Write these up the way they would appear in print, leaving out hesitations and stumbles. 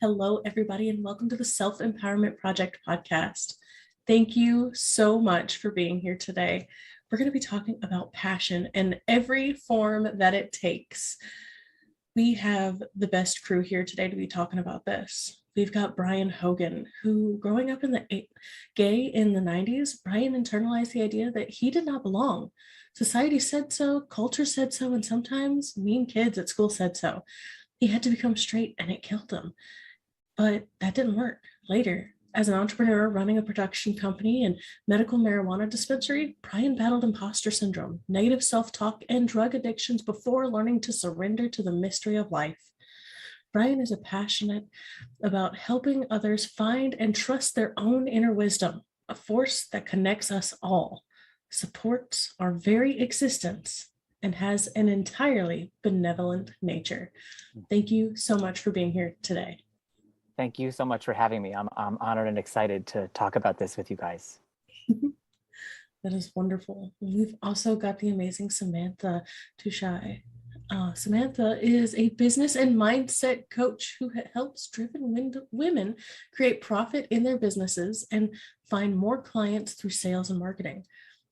Hello, everybody, and welcome to the Self Empowerment Project podcast. Thank you so much for being here today. We're going to be talking about passion and every form that it takes. We have the best crew here today to be talking about this. We've got Brian Hogan, who growing up in the gay in the 90s, Brian internalized the idea that he did not belong. Society said so, culture said so, and sometimes mean kids at school said so. He had to become straight and it killed him. But that didn't work. Later, as an entrepreneur running a production company and medical marijuana dispensary, Brian battled imposter syndrome, negative self-talk, and drug addictions before learning to surrender to the mystery of life. Brian is passionate about helping others find and trust their own inner wisdom, a force that connects us all, supports our very existence, and has an entirely benevolent nature. Thank you so much for being here today. Thank you so much for having me. I'm honored and excited to talk about this with you guys. That is wonderful. We've also got the amazing Samantha Touche. Samantha is a business and mindset coach who helps driven women create profit in their businesses and find more clients through sales and marketing.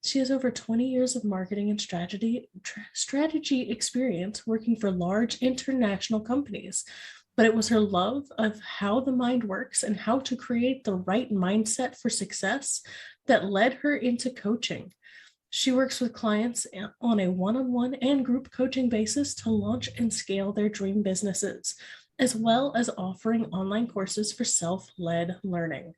She has over 20 years of marketing and strategy experience working for large international companies. But it was her love of how the mind works and how to create the right mindset for success that led her into coaching. She works with clients on a one-on-one and group coaching basis to launch and scale their dream businesses, as well as offering online courses for self-led learning.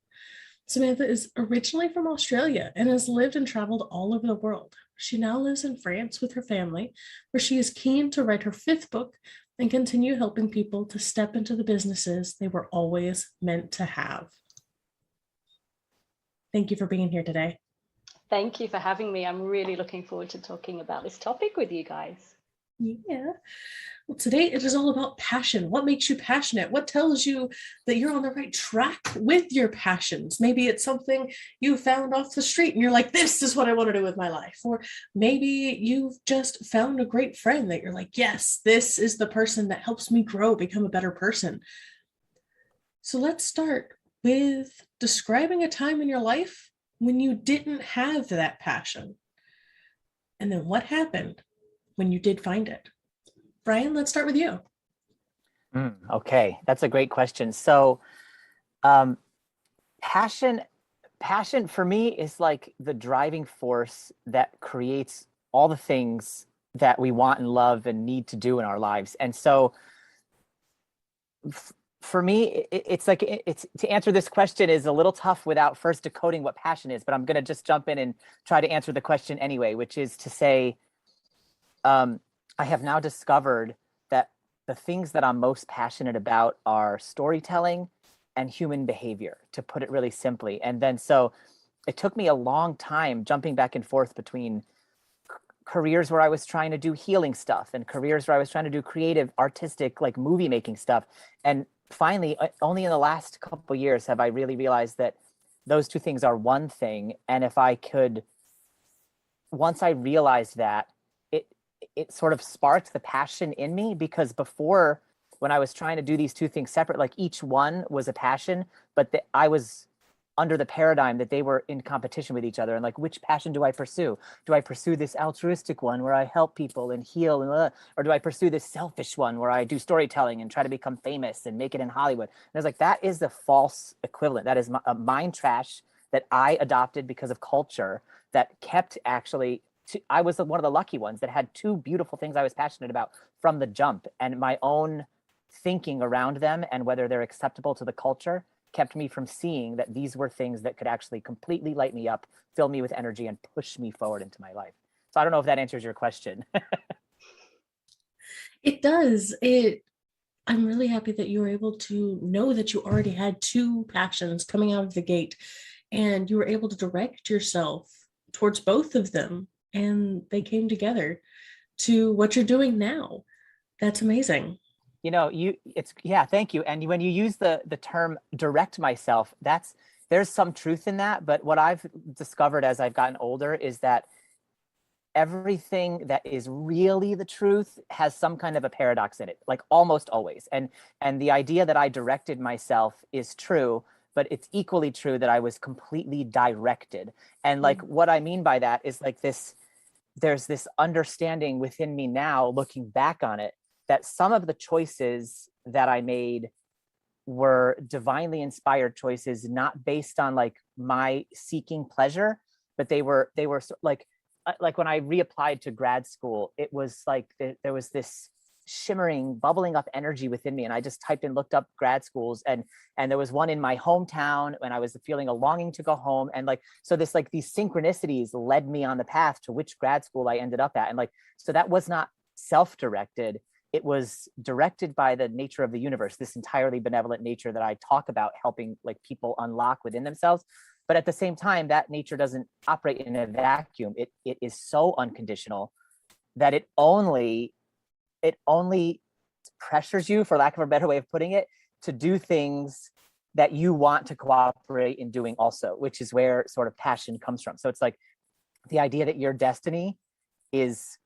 Samantha is originally from Australia and has lived and traveled all over the world. She now lives in France with her family, where she is keen to write her 5th book and continue helping people to step into the businesses they were always meant to have. Thank you for being here today. Thank you for having me. I'm really looking forward to talking about this topic with you guys. Yeah. Well, today it is all about passion. What makes you passionate? What tells you that you're on the right track with your passions? Maybe it's something you found off the street and you're like, this is what I want to do with my life. Or maybe you've just found a great friend that you're like, yes, this is the person that helps me grow, become a better person. So let's start with describing a time in your life when you didn't have that passion. And then what happened when you did find it? Brian, let's start with you. Okay, that's a great question. So passion for me is like the driving force that creates all the things that we want and love and need to do in our lives. And so for me, it's to answer this question is a little tough without first decoding what passion is, but I'm going to just jump in and try to answer the question anyway, which is to say, I have now discovered that the things that I'm most passionate about are storytelling and human behavior, to put it really simply. And then so it took me a long time jumping back and forth between careers where I was trying to do healing stuff and careers where I was trying to do creative, artistic, like movie making stuff. And finally, only in the last couple of years have I really realized that those two things are one thing. And if I could, once I realized that, it sort of sparked the passion in me, because before, when I was trying to do these two things separate, like each one was a passion, but I was under the paradigm that they were in competition with each other. And like, which passion do I pursue? Do I pursue this altruistic one where I help people and heal, or do I pursue this selfish one where I do storytelling and try to become famous and make it in Hollywood? And I was like, that is the false equivalent. That is a mind trash that I adopted because of culture that kept actually, I was one of the lucky ones that had two beautiful things I was passionate about from the jump, and my own thinking around them and whether they're acceptable to the culture kept me from seeing that these were things that could actually completely light me up, fill me with energy, and push me forward into my life. So I don't know if that answers your question. It does. I'm really happy that you were able to know that you already had two passions coming out of the gate, and you were able to direct yourself towards both of them, and they came together to what you're doing now. That's amazing. You know, thank you. And when you use the term direct myself, there's some truth in that. But what I've discovered as I've gotten older is that everything that is really the truth has some kind of a paradox in it, like almost always. And the idea that I directed myself is true, but it's equally true that I was completely directed. And like what I mean by that is like this, there's this understanding within me now, looking back on it, that some of the choices that I made were divinely inspired choices, not based on like my seeking pleasure, but they were like when I reapplied to grad school, it was like there was this shimmering, bubbling up energy within me. And I just typed and looked up grad schools, and there was one in my hometown, and I was feeling a longing to go home. And like, so this, like these synchronicities led me on the path to which grad school I ended up at. And like, so that was not self-directed. It was directed by the nature of the universe, this entirely benevolent nature that I talk about, helping like people unlock within themselves. But at the same time, that nature doesn't operate in a vacuum. It is so unconditional that it only pressures you, for lack of a better way of putting it, to do things that you want to cooperate in doing also, which is where sort of passion comes from. So it's like the idea that your destiny is,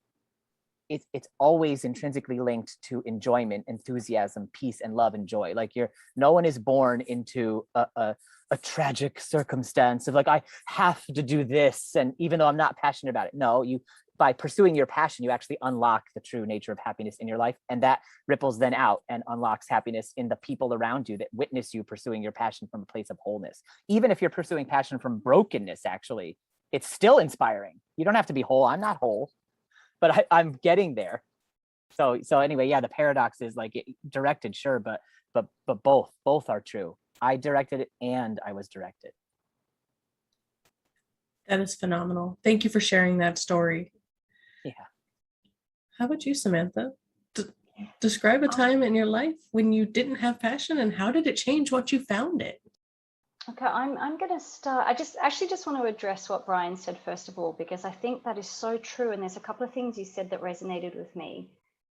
it's always intrinsically linked to enjoyment, enthusiasm, peace, and love and joy. Like no one is born into a tragic circumstance of like, I have to do this, and even though I'm not passionate about it. No, you, by pursuing your passion, you actually unlock the true nature of happiness in your life, and that ripples then out and unlocks happiness in the people around you that witness you pursuing your passion from a place of wholeness. Even if you're pursuing passion from brokenness, actually, it's still inspiring. You don't have to be whole. I'm not whole, but I'm getting there. So anyway, yeah, the paradox is like directed, sure, but both are true. I directed it and I was directed. That is phenomenal. Thank you for sharing that story. Yeah. How about you, Samantha? Describe a time in your life when you didn't have passion, and how did it change once you found it? Okay, I'm going to start. I just want to address what Brian said first of all, because I think that is so true. And there's a couple of things you said that resonated with me,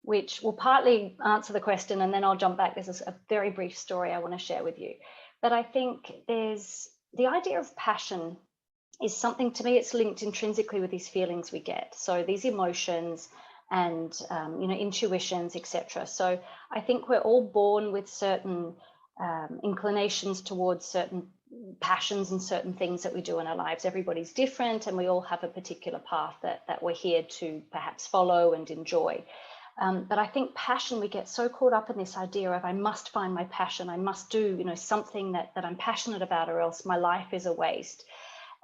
which will partly answer the question, and then I'll jump back. There's a very brief story I want to share with you. But I think there's the idea of passion is something, to me, it's linked intrinsically with these feelings we get. So these emotions and, intuitions, etc. So I think we're all born with certain inclinations towards certain passions and certain things that we do in our lives. Everybody's different, and we all have a particular path that we're here to perhaps follow and enjoy. But I think passion, we get so caught up in this idea of I must find my passion, I must do something that I'm passionate about, or else my life is a waste.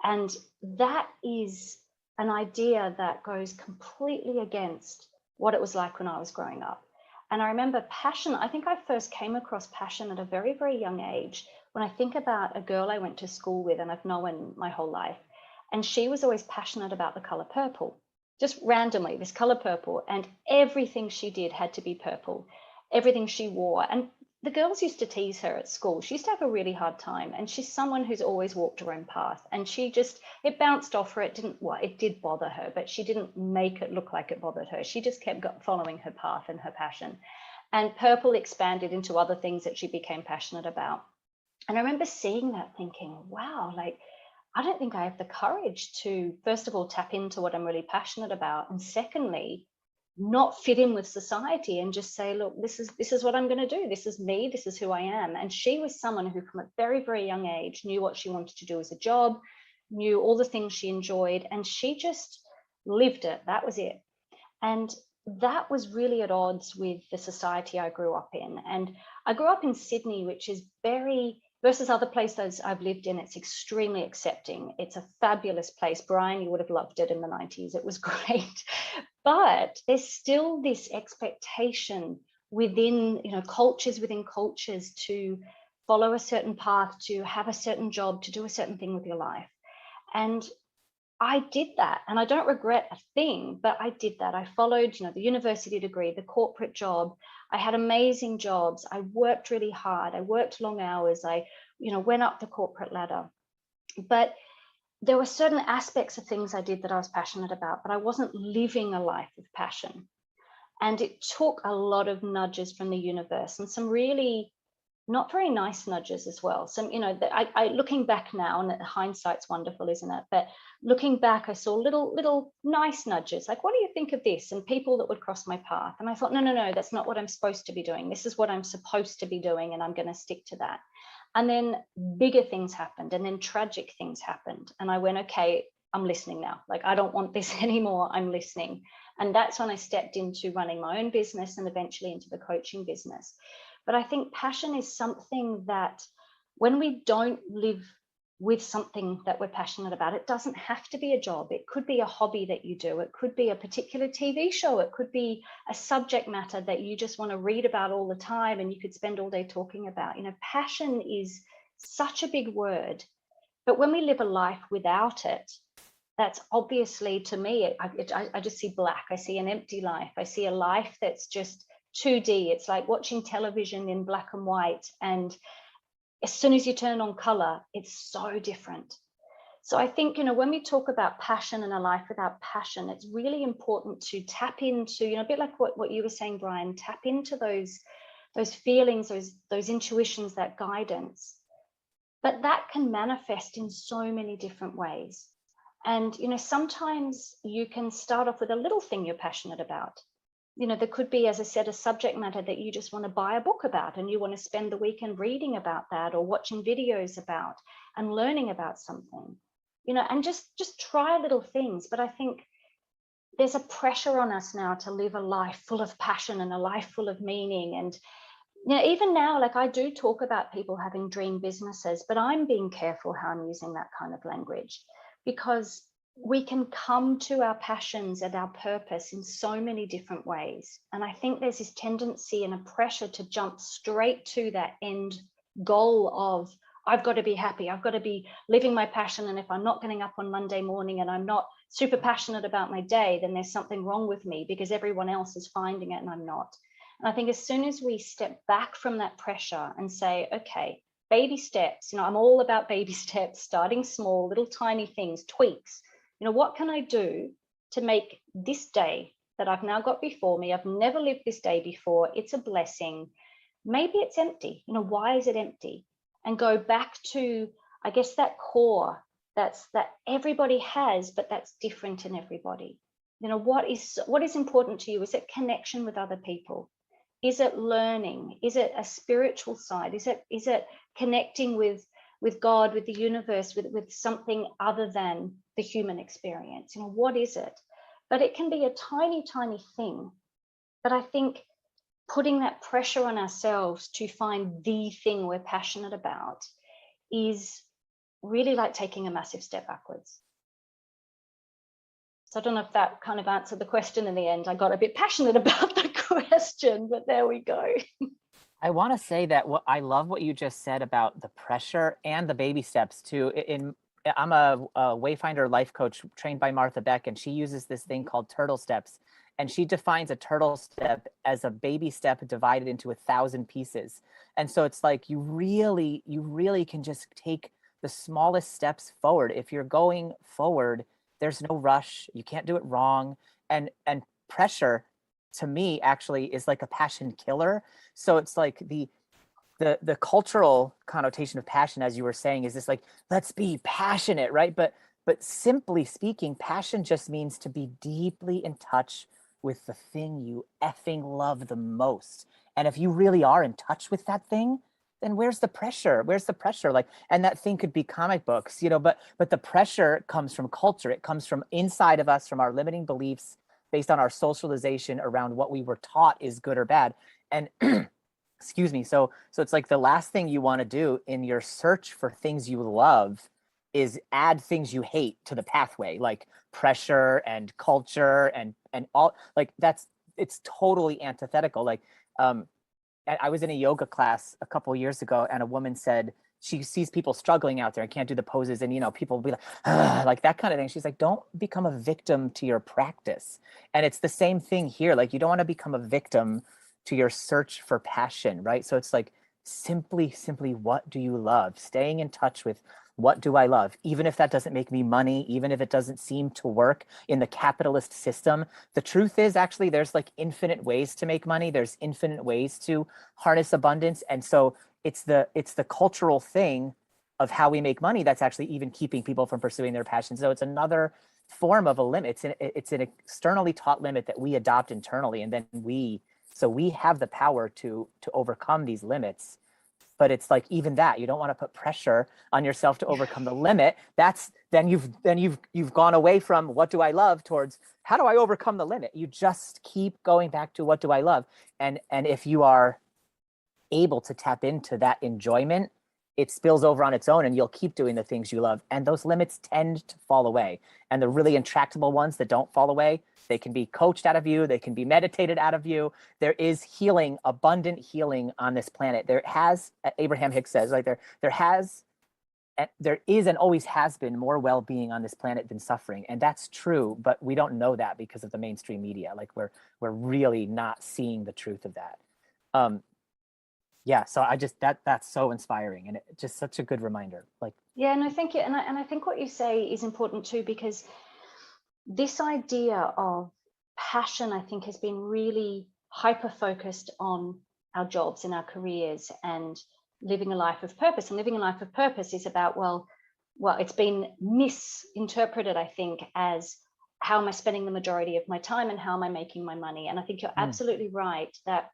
And that is an idea that goes completely against what it was like when I was growing up. And I remember passion, I think I first came across passion at a very, very young age. When I think about a girl I went to school with and I've known my whole life, and she was always passionate about the color purple, just randomly, this color purple, and everything she did had to be purple, everything she wore. And the girls used to tease her at school. She used to have a really hard time, and she's someone who's always walked her own path, and it bounced off her. It did bother her, but she didn't make it look like it bothered her. She just kept following her path and her passion. And purple expanded into other things that she became passionate about. And I remember seeing that, thinking, wow, like, I don't think I have the courage to, first of all, tap into what I'm really passionate about, and secondly, not fit in with society and just say, look, this is what I'm going to do. This is me. This is who I am. And she was someone who, from a very, very young age, knew what she wanted to do as a job, knew all the things she enjoyed, and she just lived it. That was it. And that was really at odds with the society I grew up in. And I grew up in Sydney, which is versus other places I've lived in, it's extremely accepting. It's a fabulous place. Brian, you would have loved it in the 90s. It was great. But there's still this expectation within, cultures within cultures to follow a certain path, to have a certain job, to do a certain thing with your life. And I did that, and I don't regret a thing, but I did that. I followed, the university degree, the corporate job. I had amazing jobs. I worked really hard. I worked long hours. I, went up the corporate ladder. But there were certain aspects of things I did that I was passionate about, but I wasn't living a life of passion. And it took a lot of nudges from the universe and some really not very nice nudges as well. So, you know, I looking back now, and hindsight's wonderful, isn't it? But looking back, I saw little nice nudges, like, what do you think of this? And people that would cross my path. And I thought, no, that's not what I'm supposed to be doing. This is what I'm supposed to be doing, and I'm going to stick to that. And then bigger things happened, and then tragic things happened. And I went, okay, I'm listening now. Like, I don't want this anymore. I'm listening. And that's when I stepped into running my own business and eventually into the coaching business. But I think passion is something that when we don't live with something that we're passionate about, it doesn't have to be a job. It could be a hobby that you do. It could be a particular TV show. It could be a subject matter that you just want to read about all the time and you could spend all day talking about. You know, passion is such a big word. But when we live a life without it, that's obviously, to me, I just see black. I see an empty life. I see a life that's just 2D. It's like watching television in black and white. And as soon as you turn on color, it's so different. So I think, you know, when we talk about passion and a life without passion, it's really important to tap into, you know, a bit like what you were saying, Brian, tap into those feelings, those intuitions, that guidance. But that can manifest in so many different ways. And, you know, sometimes you can start off with a little thing you're passionate about. You know, there could be, as I said, a subject matter that you just want to buy a book about and you want to spend the weekend reading about that or watching videos about and learning about something, you know, and just try little things. But I think there's a pressure on us now to live a life full of passion and a life full of meaning. And, you know, even now, like, I do talk about people having dream businesses, but I'm being careful how I'm using that kind of language, because we can come to our passions and our purpose in so many different ways. And I think there's this tendency and a pressure to jump straight to that end goal of, I've got to be happy, I've got to be living my passion. And if I'm not getting up on Monday morning and I'm not super passionate about my day, then there's something wrong with me because everyone else is finding it and I'm not. And I think as soon as we step back from that pressure and say, okay, baby steps, you know, I'm all about baby steps, starting small, little tiny things, tweaks. You know, what can I do to make this day that I've now got before me? I've never lived this day before. It's a blessing. Maybe it's empty. You know, why is it empty? And go back to, I guess, that core that everybody has, but that's different in everybody. You know, what is important to you? Is it connection with other people? Is it learning? Is it a spiritual side? Is it connecting with God, with the universe, with something other than the human experience? You know, what is it? But it can be a tiny, tiny thing. But I think putting that pressure on ourselves to find the thing we're passionate about is really like taking a massive step backwards. So I don't know if that kind of answered the question in the end. I got a bit passionate about the question, but there we go. I want to say that I love what you just said about the pressure and the baby steps too. I'm a Wayfinder life coach trained by Martha Beck, and she uses this thing called turtle steps. And she defines a turtle step as a baby step divided into 1,000 pieces. And so it's like you really can just take the smallest steps forward. If you're going forward, there's no rush. You can't do it wrong. And pressure, to me, actually is like a passion killer. So it's like the cultural connotation of passion, as you were saying, is this like, let's be passionate, right? But simply speaking, passion just means to be deeply in touch with the thing you effing love the most. And if you really are in touch with that thing, then where's the pressure? Where's the pressure? Like, and that thing could be comic books, you know, but the pressure comes from culture. It comes from inside of us, from our limiting beliefs based on our socialization around what we were taught is good or bad. And excuse me. So it's like the last thing you want to do in your search for things you love is add things you hate to the pathway, like pressure and culture and all, like it's totally antithetical. Like, I was in a yoga class a couple of years ago, and a woman said she sees people struggling out there and can't do the poses, and, you know, people will be like that kind of thing. She's like, don't become a victim to your practice. And it's the same thing here. Like, you don't want to become a victim to your search for passion, right? So it's like simply what do you love? Staying in touch with what do I love? Even if that doesn't make me money, even if it doesn't seem to work in the capitalist system, the truth is actually there's like infinite ways to make money. There's infinite ways to harness abundance. And so it's the cultural thing of how we make money that's actually even keeping people from pursuing their passions. So it's another form of a limit. It's an externally taught limit that we adopt internally, and then we have the power to overcome these limits. But it's like, even that, you don't want to put pressure on yourself to overcome the limit. That's then you've gone away from what do I love towards how do I overcome the limit. You just keep going back to what do I love. And if you are able to tap into that enjoyment, it spills over on its own, and you'll keep doing the things you love, and those limits tend to fall away. And the really intractable ones that don't fall away, they can be coached out of you, they can be meditated out of you. There is healing, abundant healing on this planet. There has, Abraham Hicks says, like there is and always has been more well-being on this planet than suffering. And that's true, but we don't know that because of the mainstream media. Like we're really not seeing the truth of that. Yeah, so I just that's so inspiring, and it's just such a good reminder. Like, yeah, no, thank you. And I think what you say is important too, because this idea of passion, I think, has been really hyper focused on our jobs and our careers and living a life of purpose. And living a life of purpose is about, well, it's been misinterpreted, I think, as how am I spending the majority of my time and how am I making my money? And I think you're absolutely right that,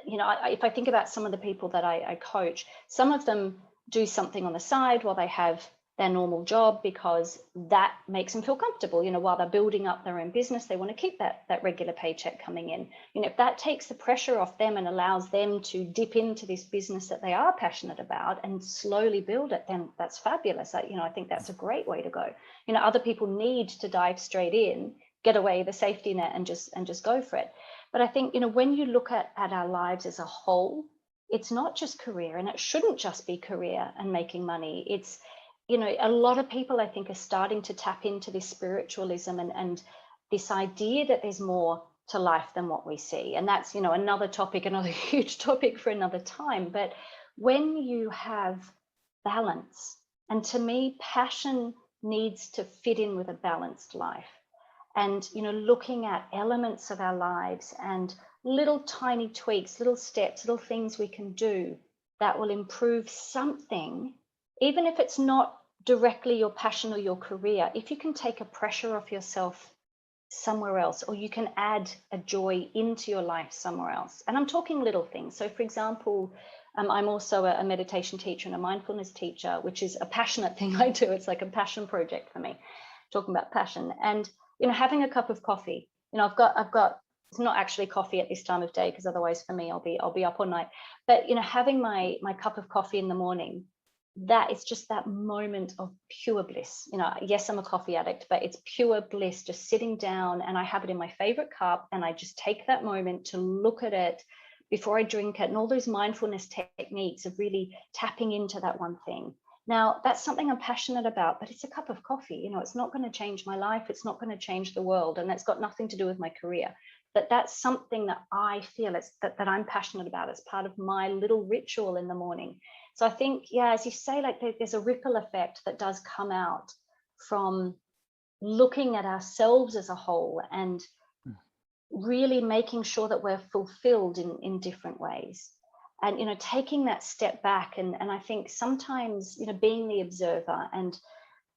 you know, if I think about some of the people that I coach, some of them do something on the side while they have their normal job because that makes them feel comfortable. You know, while they're building up their own business, they want to keep that regular paycheck coming in. You know, if that takes the pressure off them and allows them to dip into this business that they are passionate about and slowly build it, then that's fabulous. You know, I think that's a great way to go. You know, other people need to dive straight in, get away the safety net and just go for it. But I think, you know, when you look at our lives as a whole, it's not just career, and it shouldn't just be career and making money. It's, you know, a lot of people, I think, are starting to tap into this spiritualism and this idea that there's more to life than what we see. And that's, you know, another topic, another huge topic for another time. But when you have balance, and to me, passion needs to fit in with a balanced life. And, you know, looking at elements of our lives and little tiny tweaks, little steps, little things we can do that will improve something, even if it's not directly your passion or your career. If you can take a pressure off yourself somewhere else, or you can add a joy into your life somewhere else. And I'm talking little things. So, for example, I'm also a meditation teacher and a mindfulness teacher, which is a passionate thing I do. It's like a passion project for me, talking about passion. And you know, having a cup of coffee, you know, I've got it's not actually coffee at this time of day, because otherwise for me, I'll be up all night. But, you know, having my cup of coffee in the morning, that is just that moment of pure bliss. You know, yes, I'm a coffee addict, but it's pure bliss, just sitting down, and I have it in my favorite cup, and I just take that moment to look at it before I drink it, and all those mindfulness techniques of really tapping into that one thing. Now, that's something I'm passionate about, but it's a cup of coffee. You know, it's not going to change my life. It's not going to change the world. And that's got nothing to do with my career. But that's something that I feel that I'm passionate about. It's part of my little ritual in the morning. So I think, yeah, as you say, like there's a ripple effect that does come out from looking at ourselves as a whole and really making sure that we're fulfilled in different ways. And, you know, taking that step back. And I think sometimes, you know, being the observer and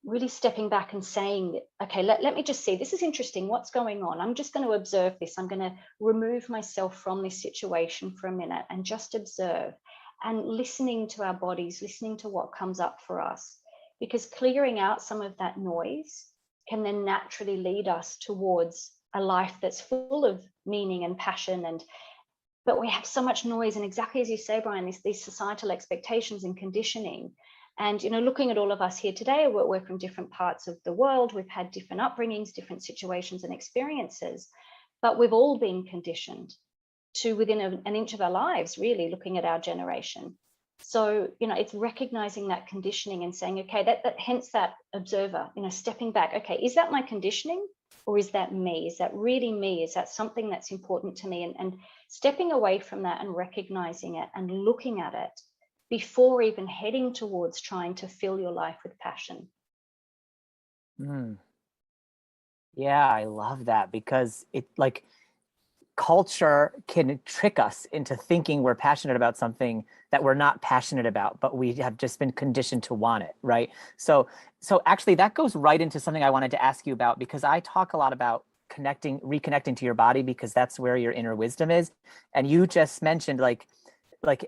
really stepping back and saying, okay, let me just see, this is interesting, what's going on? I'm just going to observe this. I'm going to remove myself from this situation for a minute and just observe, and listening to our bodies, listening to what comes up for us, because clearing out some of that noise can then naturally lead us towards a life that's full of meaning and passion. But we have so much noise, and exactly as you say, Brian, these societal expectations and conditioning. And, you know, looking at all of us here today, we're from different parts of the world. We've had different upbringings, different situations and experiences, but we've all been conditioned to within an inch of our lives, really, looking at our generation. So, you know, it's recognizing that conditioning and saying, okay, that hence that observer, you know, stepping back. Okay, is that my conditioning, or is that me? Is that really me? Is that something that's important to me? And stepping away from that and recognizing it and looking at it before even heading towards trying to fill your life with passion. Yeah, I love that, because it, like, culture can trick us into thinking we're passionate about something that we're not passionate about, but we have just been conditioned to want it, right? So actually that goes right into something I wanted to ask you about, because I talk a lot about reconnecting to your body, because that's where your inner wisdom is. And you just mentioned like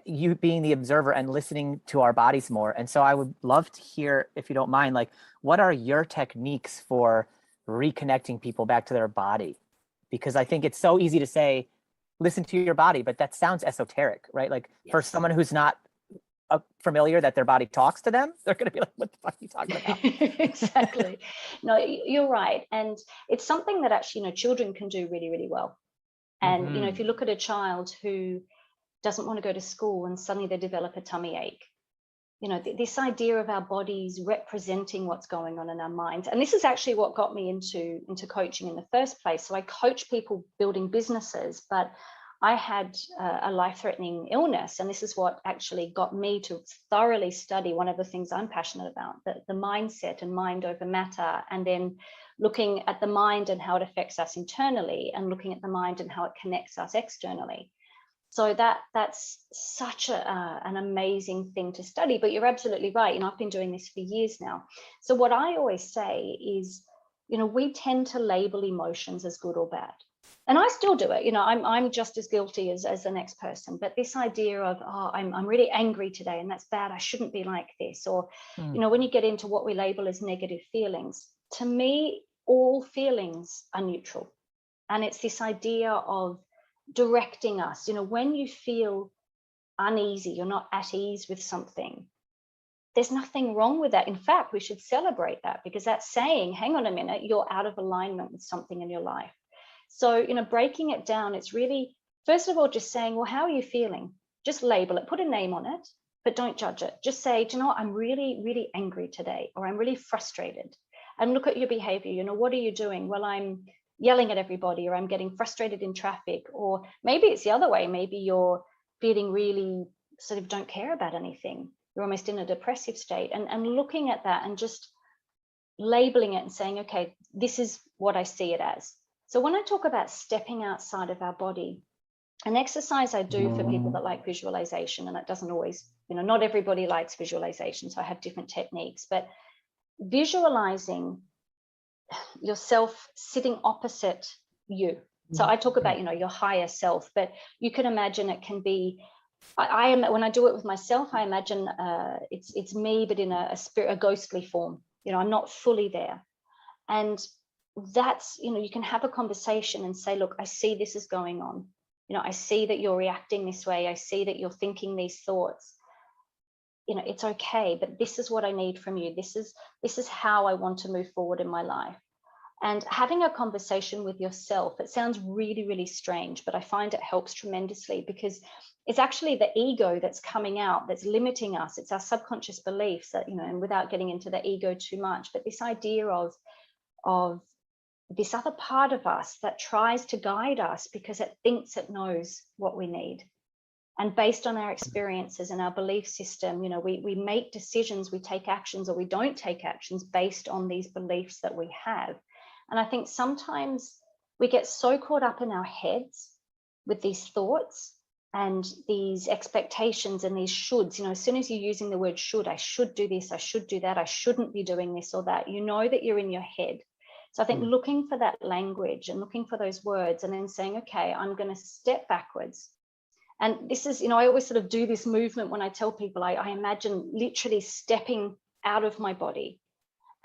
you being the observer and listening to our bodies more. And so I would love to hear, if you don't mind, like, what are your techniques for reconnecting people back to their body? Because I think it's so easy to say, listen to your body, but that sounds esoteric, right? Like, for someone who's not familiar that their body talks to them, they're going to be like, what the fuck are you talking about? Exactly. No, you're right. And it's something that actually, children can do really, really well. And, if you look at a child who doesn't want to go to school and suddenly they develop a tummy ache, this idea of our bodies representing what's going on in our minds. And this is actually what got me into coaching in the first place. So I coach people building businesses, but I had a life-threatening illness, and this is what actually got me to thoroughly study one of the things I'm passionate about, the mindset and mind over matter, and then looking at the mind and how it affects us internally, and looking at the mind and how it connects us externally. So that's such an amazing thing to study. But you're absolutely right. I've been doing this for years now. So what I always say is, we tend to label emotions as good or bad. And I still do it. I'm just as guilty as the next person. But this idea of, I'm really angry today and that's bad, I shouldn't be like this. Or, when you get into what we label as negative feelings, to me, all feelings are neutral. And it's this idea of directing us. When you feel uneasy, you're not at ease with something, there's nothing wrong with that. In fact, we should celebrate that, because that's saying, hang on a minute, you're out of alignment with something in your life. So, breaking it down, it's really, first of all, just saying, well, how are you feeling? Just label it, put a name on it, but don't judge it. Just say, do you know what? I'm really, really angry today, or I'm really frustrated. And look at your behavior. What are you doing? Well, I'm yelling at everybody, or I'm getting frustrated in traffic, or maybe it's the other way. Maybe you're feeling really sort of don't care about anything. You're almost in a depressive state, and looking at that and just labeling it and saying, okay, this is what I see it as. So when I talk about stepping outside of our body, an exercise I do for people that like visualization, and it doesn't always, not everybody likes visualization, so I have different techniques, but visualizing yourself sitting opposite you. So I talk about, your higher self, but you can imagine it can be, I am, when I do it with myself, I imagine it's me, but in a spirit, a ghostly form. I'm not fully there. And that's, you can have a conversation and say, look, I see this is going on. I see that you're reacting this way. I see that you're thinking these thoughts. It's okay, but this is what I need from you. This is how I want to move forward in my life. And having a conversation with yourself, it sounds really, really strange, but I find it helps tremendously, because it's actually the ego that's coming out, that's limiting us. It's our subconscious beliefs that, and without getting into the ego too much, but this idea of this other part of us that tries to guide us because it thinks it knows what we need. And based on our experiences and our belief system, we make decisions, we take actions, or we don't take actions based on these beliefs that we have. And I think sometimes we get so caught up in our heads with these thoughts and these expectations and these shoulds. As soon as you're using the word should, I should do this, I should do that, I shouldn't be doing this or that, that you're in your head. So I think looking for that language and looking for those words, and then saying, okay, I'm going to step backwards. And this is, I always sort of do this movement when I tell people, I imagine literally stepping out of my body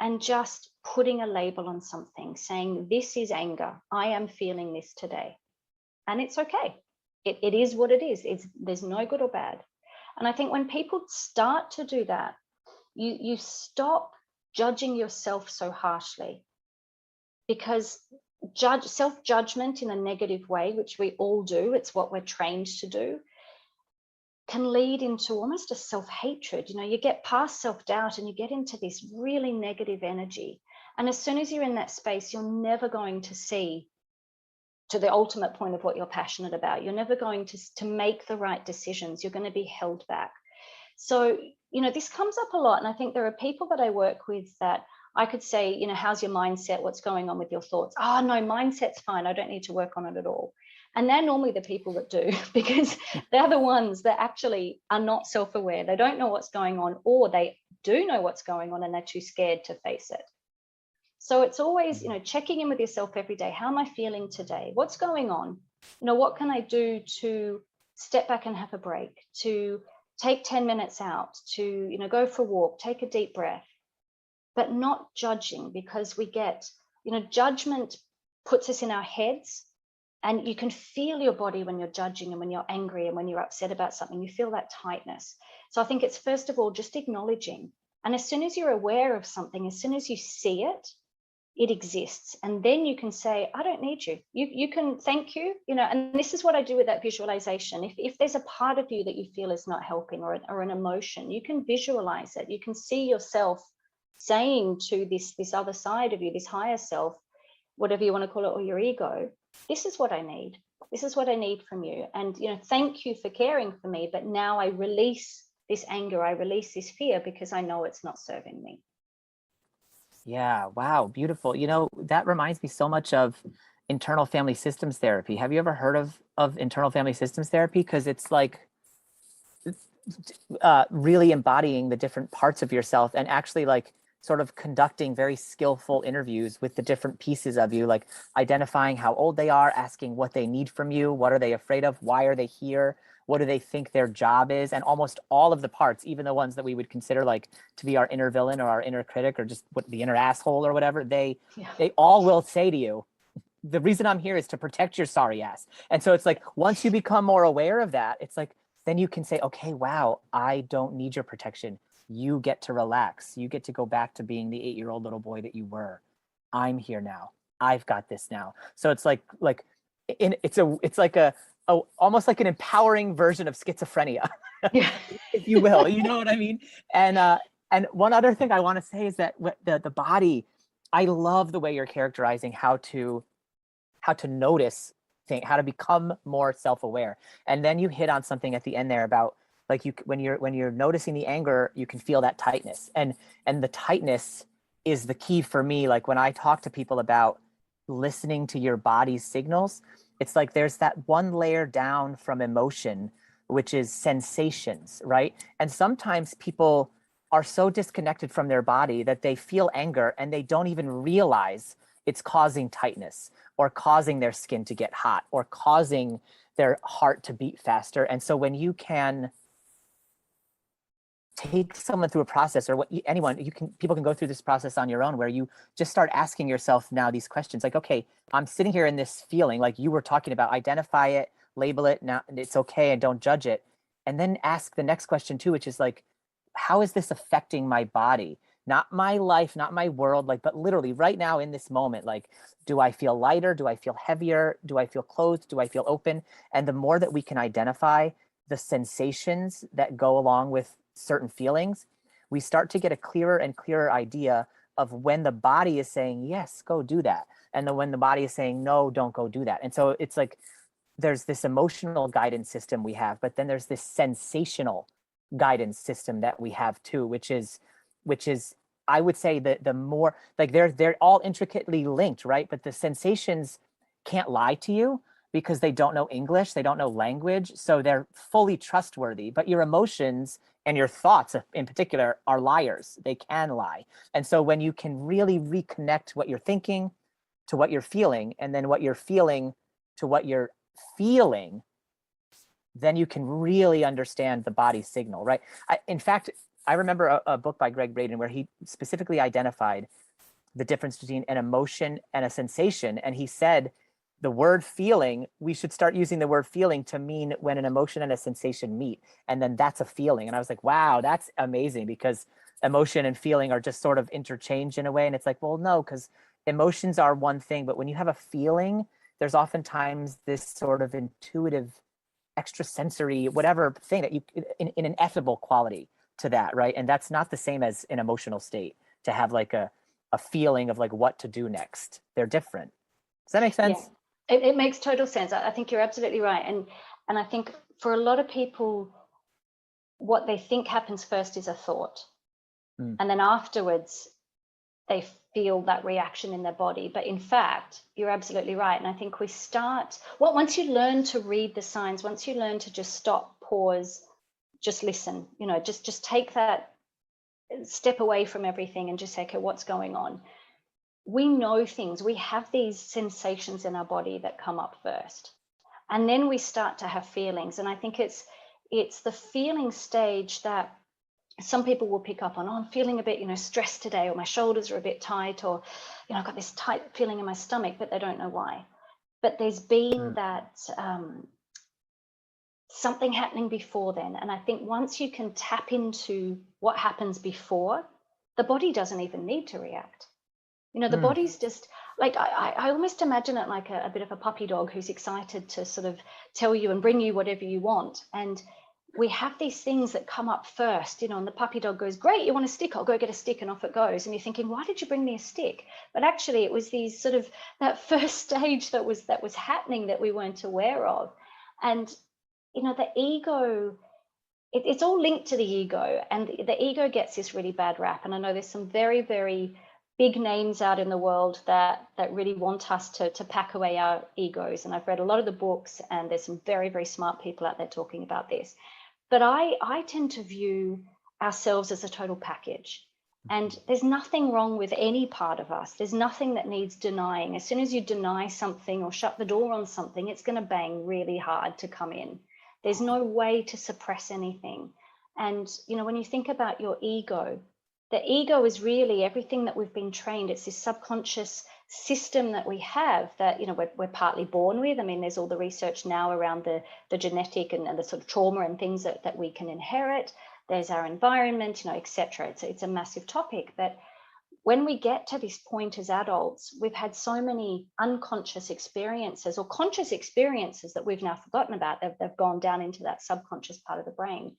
and just putting a label on something, saying, this is anger. I am feeling this today. And it's okay. It is what it is. There's no good or bad. And I think when people start to do that, you stop judging yourself so harshly, because self-judgment in a negative way, which we all do, it's what we're trained to do, can lead into almost a self-hatred. You get past self-doubt and you get into this really negative energy. And as soon as you're in that space, you're never going to see to the ultimate point of what you're passionate about. You're never going to make the right decisions. You're going to be held back. So, this comes up a lot. And I think there are people that I work with that I could say, how's your mindset? What's going on with your thoughts? Oh, no, mindset's fine. I don't need to work on it at all. And they're normally the people that do, because they're the ones that actually are not self-aware. They don't know what's going on, or they do know what's going on and they're too scared to face it. So it's always, checking in with yourself every day. How am I feeling today? What's going on? What can I do to step back and have a break, to take 10 minutes out, to, go for a walk, take a deep breath, but not judging, because we get, judgment puts us in our heads, and you can feel your body when you're judging and when you're angry and when you're upset about something. You feel that tightness. So I think it's, first of all, just acknowledging. And as soon as you're aware of something, as soon as you see it, it exists. And then you can say, I don't need you. You can, thank you, and this is what I do with that visualization. If there's a part of you that you feel is not helping, or an emotion, you can visualize it. You can see yourself saying to this other side of you, this higher self, whatever you want to call it, or your ego, this is what I need. This is what I need from you. And, thank you for caring for me. But now I release this anger. I release this fear, because I know it's not serving me. Yeah, wow, beautiful. That reminds me so much of internal family systems therapy. Have you ever heard of internal family systems therapy? Because it's like really embodying the different parts of yourself, and actually like sort of conducting very skillful interviews with the different pieces of you, like identifying how old they are, asking what they need from you, what are they afraid of, why are they here, what do they think their job is. And almost all of the parts, even the ones that we would consider like to be our inner villain or our inner critic, or just the inner asshole or whatever, they all will say to you, the reason I'm here is to protect your sorry ass. And so it's like, once you become more aware of that, it's like, then you can say, okay, wow, I don't need your protection. You get to relax. You get to go back to being the 8-year-old little boy that you were. I'm here now. I've got this now. So it's it's like a almost like an empowering version of schizophrenia, Yeah. if you will. You know what I mean? And one other thing I want to say is that the body, I love the way you're characterizing how to notice things, how to become more self-aware. And then you hit on something at the end there about like when you're noticing the anger, you can feel that tightness, and the tightness is the key for me. Like when I talk to people about listening to your body's signals, it's like there's that one layer down from emotion, which is sensations, right? And sometimes people are so disconnected from their body that they feel anger and they don't even realize it's causing tightness, or causing their skin to get hot, or causing their heart to beat faster. And so when you can take someone through a process, or people can go through this process on your own, where you just start asking yourself now these questions, like, okay, I'm sitting here in this feeling, like you were talking about, identify it, label it, now it's okay, and don't judge it. And then ask the next question too, which is like, how is this affecting my body? Not my life, not my world, like, but literally right now in this moment, like, do I feel lighter? Do I feel heavier? Do I feel closed? Do I feel open? And the more that we can identify the sensations that go along with certain feelings, we start to get a clearer and clearer idea of when the body is saying, yes, go do that. And then when the body is saying, no, don't go do that. And so it's like, there's this emotional guidance system we have, but then there's this sensational guidance system that we have too, which is I would say that the more, like, they're all intricately linked, right? But the sensations can't lie to you because they don't know English, they don't know language, so they're fully trustworthy. But your emotions and your thoughts in particular are liars. They can lie. And so when you can really reconnect what you're thinking to what you're feeling, and then what you're feeling to what you're feeling, then you can really understand the body's signal, right? In fact, I remember a book by Greg Braden where he specifically identified the difference between an emotion and a sensation. And he said the word feeling, we should start using the word feeling to mean when an emotion and a sensation meet. And then that's a feeling. And I was like, wow, that's amazing, because emotion and feeling are just sort of interchanged in a way. And it's like, well, no, because emotions are one thing, but when you have a feeling, there's oftentimes this sort of intuitive, extrasensory, whatever thing that you, in an ineffable quality to that, right? And that's not the same as an emotional state, to have like a feeling of like what to do next. They're different. Does that make sense? Yeah, it makes total sense. I think you're absolutely right. And I think for a lot of people, what they think happens first is a thought. Mm. And then afterwards, they feel that reaction in their body. But in fact, you're absolutely right. And I think we start, well, once you learn to read the signs, once you learn to just stop, pause, just listen, you know, just take that step away from everything and just say, okay, what's going on? We know things. We have these sensations in our body that come up first. And then we start to have feelings. And I think it's the feeling stage that some people will pick up on. Oh, I'm feeling a bit, you know, stressed today, or my shoulders are a bit tight, or, you know, I've got this tight feeling in my stomach, but they don't know why. But there's been that something happening before then. And I think once you can tap into what happens before, the body doesn't even need to react. You know, the body's just like, I almost imagine it like a bit of a puppy dog who's excited to sort of tell you and bring you whatever you want. And we have these things that come up first, you know, and the puppy dog goes, great, you want a stick? I'll go get a stick, and off it goes. And you're thinking, why did you bring me a stick? But actually it was these sort of that first stage that was happening that we weren't aware of. And, you know, the ego, it's all linked to the ego, and the ego gets this really bad rap. And I know there's some very, very big names out in the world that really want us to pack away our egos. And I've read a lot of the books, and there's some very, very smart people out there talking about this. But I tend to view ourselves as a total package. And there's nothing wrong with any part of us. There's nothing that needs denying. As soon as you deny something or shut the door on something, it's going to bang really hard to come in. There's no way to suppress anything. And, you know, when you think about your ego, the ego is really everything that we've been trained. It's this subconscious system that we have that, you know, we're partly born with. I mean, there's all the research now around the genetic and the sort of trauma and things that we can inherit. There's our environment, you know, etc. It's a massive topic. But when we get to this point as adults, we've had so many unconscious experiences or conscious experiences that we've now forgotten about. They've gone down into that subconscious part of the brain.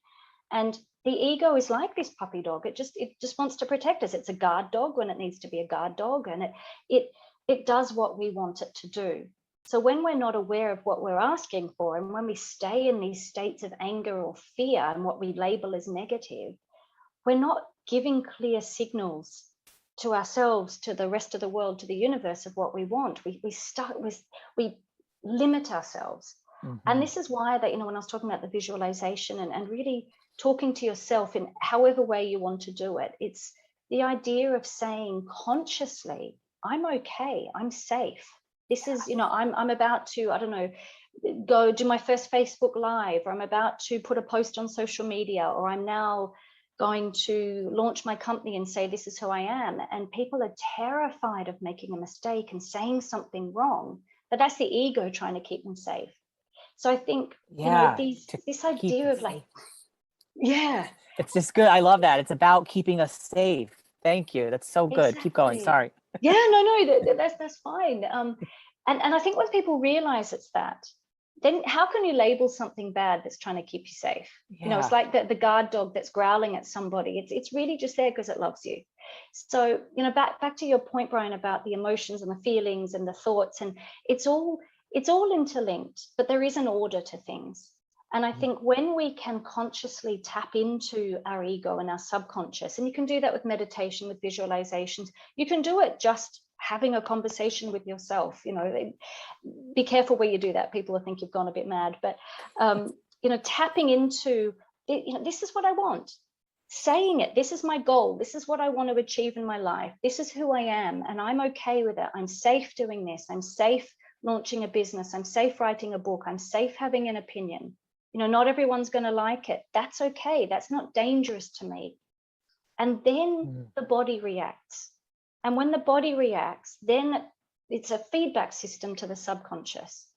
And the ego is like this puppy dog. It just wants to protect us. It's a guard dog when it needs to be a guard dog, and it does what we want it to do. So when we're not aware of what we're asking for, and when we stay in these states of anger or fear and what we label as negative, we're not giving clear signals to ourselves, to the rest of the world, to the universe of what we want. We limit ourselves. And this is why that, you know, when I was talking about the visualization and really talking to yourself in however way you want to do it, it's the idea of saying consciously, I'm okay, I'm safe. This is, you know, I'm about to, I don't know, go do my first Facebook Live, or I'm about to put a post on social media, or I'm now going to launch my company and say, this is who I am. And people are terrified of making a mistake and saying something wrong, but that's the ego trying to keep them safe. So I think, you know, this idea of like, yeah. It's just good. I love that. It's about keeping us safe. Thank you. That's so good. Exactly. Keep going. Sorry. Yeah, no, that's fine. And I think when people realize it's that, then how can you label something bad that's trying to keep you safe? Yeah. You know, it's like the guard dog that's growling at somebody. It's really just there because it loves you. So, you know, back to your point, Brian, about the emotions and the feelings and the thoughts, and it's all interlinked, but there is an order to things. And I think when we can consciously tap into our ego and our subconscious, and you can do that with meditation, with visualizations, you can do it just having a conversation with yourself. You know, be careful where you do that. People will think you've gone a bit mad, but, you know, tapping into, you know, this is what I want. Saying it, this is my goal. This is what I want to achieve in my life. This is who I am, and I'm okay with it. I'm safe doing this. I'm safe launching a business. I'm safe writing a book. I'm safe having an opinion. You know, not everyone's going to like it. That's okay. That's not dangerous to me. And then the body reacts. And when the body reacts, then it's a feedback system to the subconscious.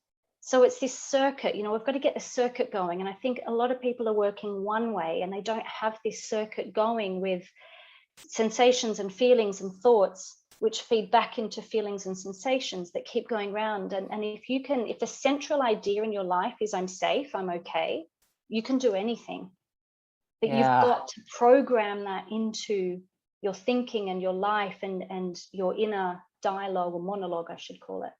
So it's this circuit, you know, we've got to get the circuit going. And I think a lot of people are working one way and they don't have this circuit going with sensations and feelings and thoughts, which feed back into feelings and sensations that keep going round. And if the central idea in your life is I'm safe, I'm okay, you can do anything. But you've got to program that into your thinking and your life and your inner dialogue or monologue, I should call it.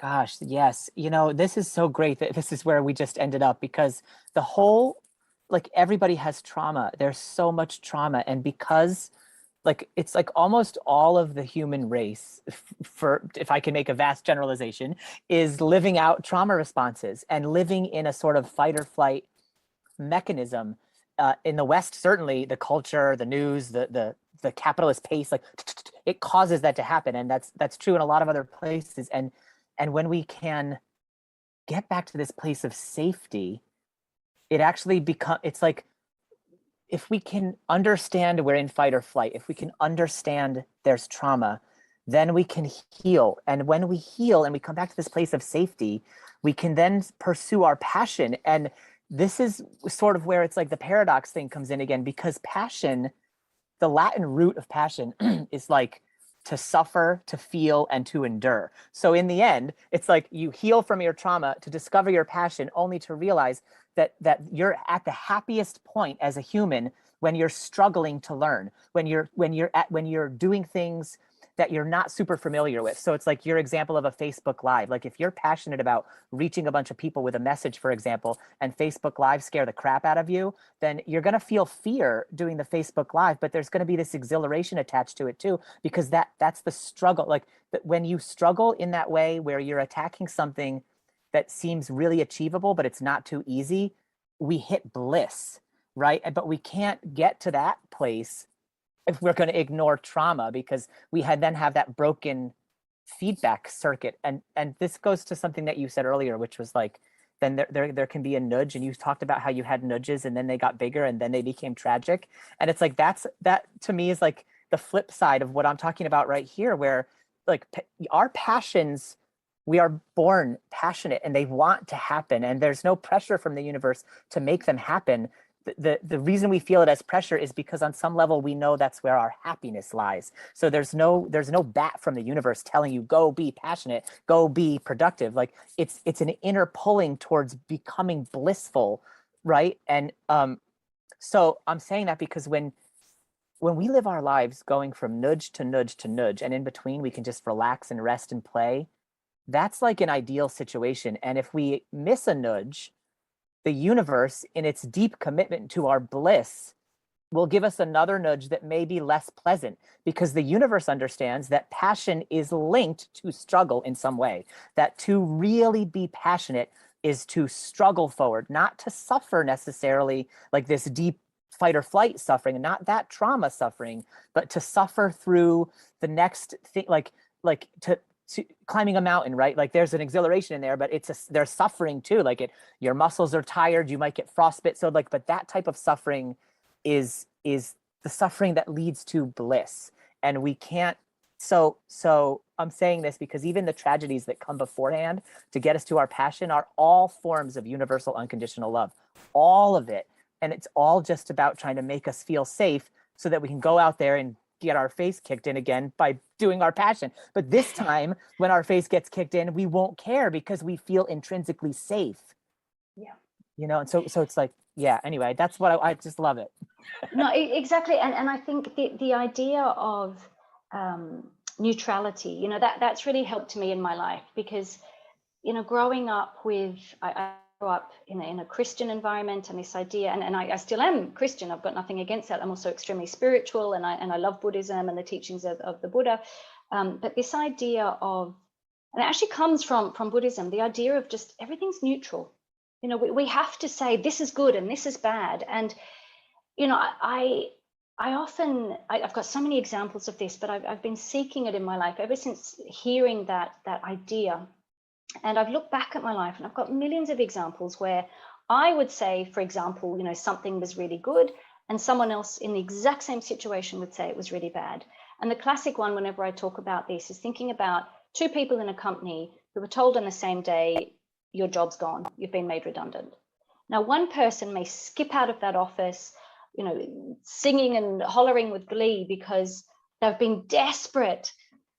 Gosh, yes. You know, this is so great that this is where we just ended up, because the whole like everybody has trauma. There's so much trauma. And because like it's like almost all of the human race, for if I can make a vast generalization, is living out trauma responses and living in a sort of fight or flight mechanism. In the West, certainly the culture, the news, the capitalist pace, like it causes that to happen. And that's true in a lot of other places. And when we can get back to this place of safety, it actually it's like, if we can understand we're in fight or flight, if we can understand there's trauma, then we can heal. And when we heal and we come back to this place of safety, we can then pursue our passion. And this is sort of where it's like the paradox thing comes in again, because passion, the Latin root of passion is like to suffer, to feel, and to endure. So in the end, it's like you heal from your trauma to discover your passion, only to realize that you're at the happiest point as a human when you're struggling to learn, when you're doing things that you're not super familiar with. So it's like your example of a Facebook Live. Like if you're passionate about reaching a bunch of people with a message, for example, and Facebook Live scare the crap out of you, then you're going to feel fear doing the Facebook Live, but there's going to be this exhilaration attached to it too, because that's the struggle. Like when you struggle in that way where you're attacking something that seems really achievable, but it's not too easy, we hit bliss, right? But we can't get to that place if we're going to ignore trauma, because we then have that broken feedback circuit. And this goes to something that you said earlier, which was like, then there can be a nudge, and you talked about how you had nudges and then they got bigger and then they became tragic. And it's like, that to me is like the flip side of what I'm talking about right here, where like our passions, we are born passionate and they want to happen, and there's no pressure from the universe to make them happen. The reason we feel it as pressure is because on some level we know that's where our happiness lies. So there's no bat from the universe telling you go be passionate, go be productive. Like it's an inner pulling towards becoming blissful, right? And so I'm saying that because when we live our lives going from nudge to nudge to nudge, and in between we can just relax and rest and play, that's like an ideal situation. And if we miss a nudge, the universe, in its deep commitment to our bliss, will give us another nudge that may be less pleasant, because the universe understands that passion is linked to struggle in some way, that to really be passionate is to struggle forward, not to suffer necessarily like this deep fight or flight suffering, not that trauma suffering, but to suffer through the next thing, like to climbing a mountain, right? Like there's an exhilaration in there, but there's suffering too. Like your muscles are tired, you might get frostbite. So like, but that type of suffering is the suffering that leads to bliss. And we can't, so I'm saying this because even the tragedies that come beforehand to get us to our passion are all forms of universal unconditional love, all of it. And it's all just about trying to make us feel safe so that we can go out there and get our face kicked in again by doing our passion. But this time when our face gets kicked in, we won't care because we feel intrinsically safe. Yeah. You know, and so it's like, yeah, anyway, that's what I just love it. No, exactly. And I think the idea of neutrality, you know, that's really helped me in my life, because, you know, growing up with, I grew up in a Christian environment, and this idea, and I still am Christian, I've got nothing against that. I'm also extremely spiritual, and I love Buddhism and the teachings of the Buddha. But this idea of, and it actually comes from Buddhism, the idea of just everything's neutral. You know, we have to say this is good and this is bad. And, you know, I've got so many examples of this, but I've been seeking it in my life ever since hearing that idea. And I've looked back at my life and I've got millions of examples where I would say, for example, you know, something was really good and someone else in the exact same situation would say it was really bad. And the classic one, whenever I talk about this, is thinking about two people in a company who were told on the same day, your job's gone, you've been made redundant. Now, one person may skip out of that office, you know, singing and hollering with glee because they've been desperate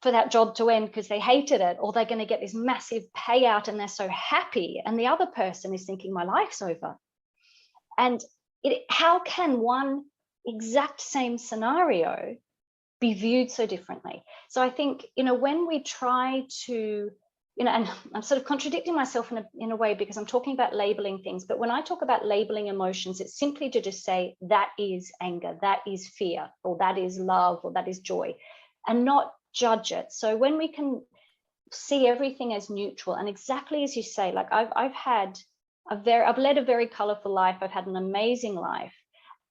for that job to end because they hated it, or they're going to get this massive payout and they're so happy. And the other person is thinking, my life's over. And how can one exact same scenario be viewed so differently? So I think, you know, when we try to and I'm sort of contradicting myself in a way, because I'm talking about labeling things. But when I talk about labeling emotions, it's simply to just say that is anger, that is fear, or that is love, or that is joy, and not judge it. So when we can see everything as neutral, and exactly as you say, like I've led a very colorful life. I've had an amazing life,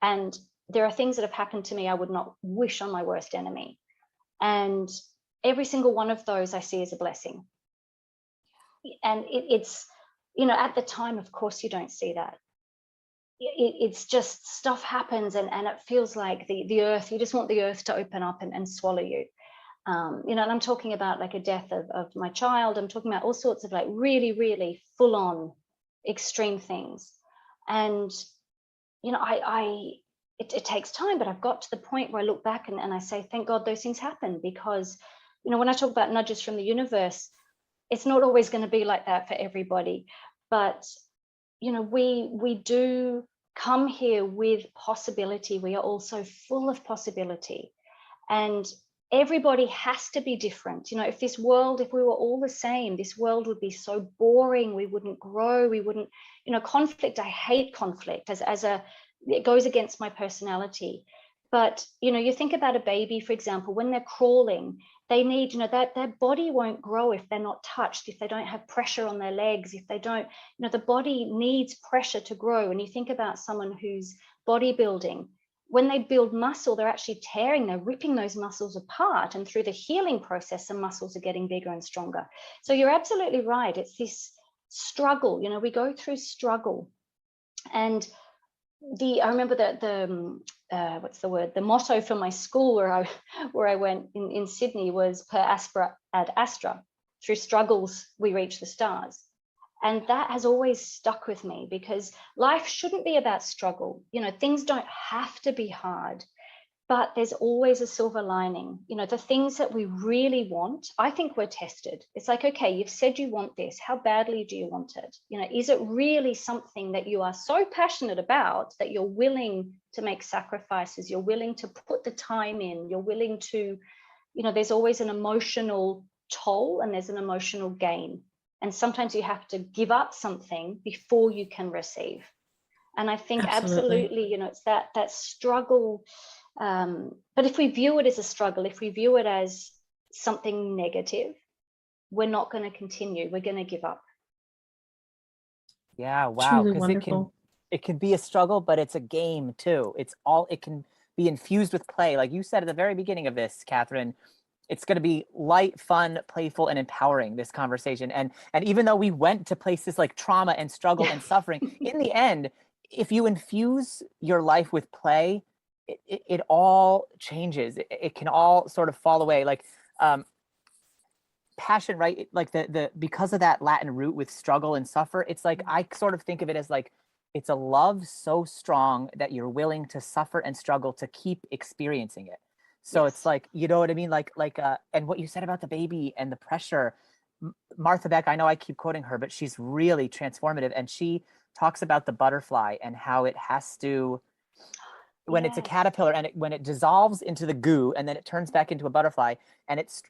and there are things that have happened to me I would not wish on my worst enemy. And every single one of those I see as a blessing. And it's, at the time, of course, you don't see that. It's just stuff happens, and it feels like the earth, you just want the earth to open up and swallow you. And I'm talking about like a death of my child. I'm talking about all sorts of like really, really full on extreme things. And, it takes time, but I've got to the point where I look back and I say, thank God those things happen, because, when I talk about nudges from the universe, it's not always going to be like that for everybody. But, we do come here with possibility. We are also full of possibility. And everybody has to be different. If we were all the same, this world would be so boring. We wouldn't grow. We wouldn't, conflict. I hate conflict it goes against my personality. But, you think about a baby, for example, when they're crawling, they need, that their body won't grow if they're not touched, if they don't have pressure on their legs, if they don't, the body needs pressure to grow. And you think about someone who's bodybuilding, when they build muscle, they're actually they're ripping those muscles apart. And through the healing process, the muscles are getting bigger and stronger. So you're absolutely right. It's this struggle, we go through struggle. And I remember the motto for my school where I went in Sydney was per aspera ad astra. Through struggles, we reach the stars. And that has always stuck with me, because life shouldn't be about struggle. Things don't have to be hard, but there's always a silver lining. The things that we really want, I think we're tested. It's like, okay, you've said you want this. How badly do you want it? Is it really something that you are so passionate about that you're willing to make sacrifices? You're willing to put the time in. You're willing to, there's always an emotional toll and there's an emotional gain. And sometimes you have to give up something before you can receive. And I think absolutely, it's that struggle. But if we view it as a struggle, if we view it as something negative, we're not going to continue. We're going to give up. Yeah, wow. Truly Because wonderful. it can be a struggle, but it's a game too. It can be infused with play. Like you said at the very beginning of this, Catherine, it's going to be light, fun, playful, and empowering, this conversation. And even though we went to places like trauma and struggle and suffering, in the end, if you infuse your life with play, it all changes. It can all sort of fall away. Like passion, right? Like the because of that Latin root with struggle and suffer, it's like I sort of think of it as like it's a love so strong that you're willing to suffer and struggle to keep experiencing it. So Yes. it's like, you know what I mean? And what you said about the baby and the pressure, Martha Beck, I know I keep quoting her, but she's really transformative. And she talks about the butterfly and how it has to, when it's a caterpillar and when it dissolves into the goo and then it turns back into a butterfly and it's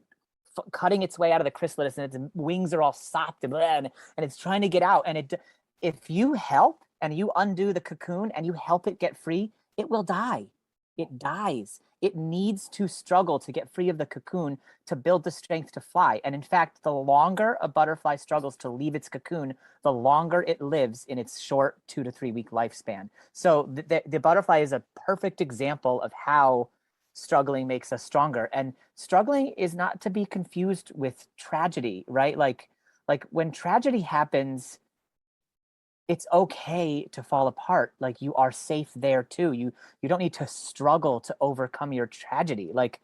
cutting its way out of the chrysalis and its wings are all sopped and it's trying to get out. And if you help and you undo the cocoon and you help it get free, it will die. It dies. It needs to struggle to get free of the cocoon to build the strength to fly. And in fact, the longer a butterfly struggles to leave its cocoon, the longer it lives in its short 2 to 3 week lifespan. So the butterfly is a perfect example of how struggling makes us stronger. And struggling is not to be confused with tragedy, right? Like when tragedy happens, it's okay to fall apart. Like you are safe there too. You don't need to struggle to overcome your tragedy. Like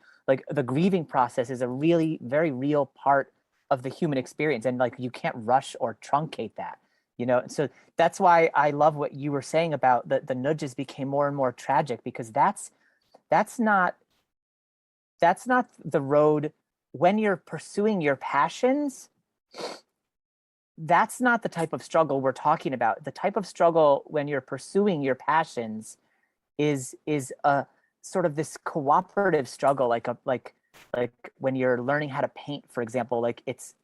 the grieving process is a really very real part of the human experience, and like you can't rush or truncate that. So that's why I love what you were saying about the nudges became more and more tragic, because that's not the road. When you're pursuing your passions, that's not the type of struggle we're talking about. The type of struggle when you're pursuing your passions is a sort of this cooperative struggle, like when you're learning how to paint, for example. Like it's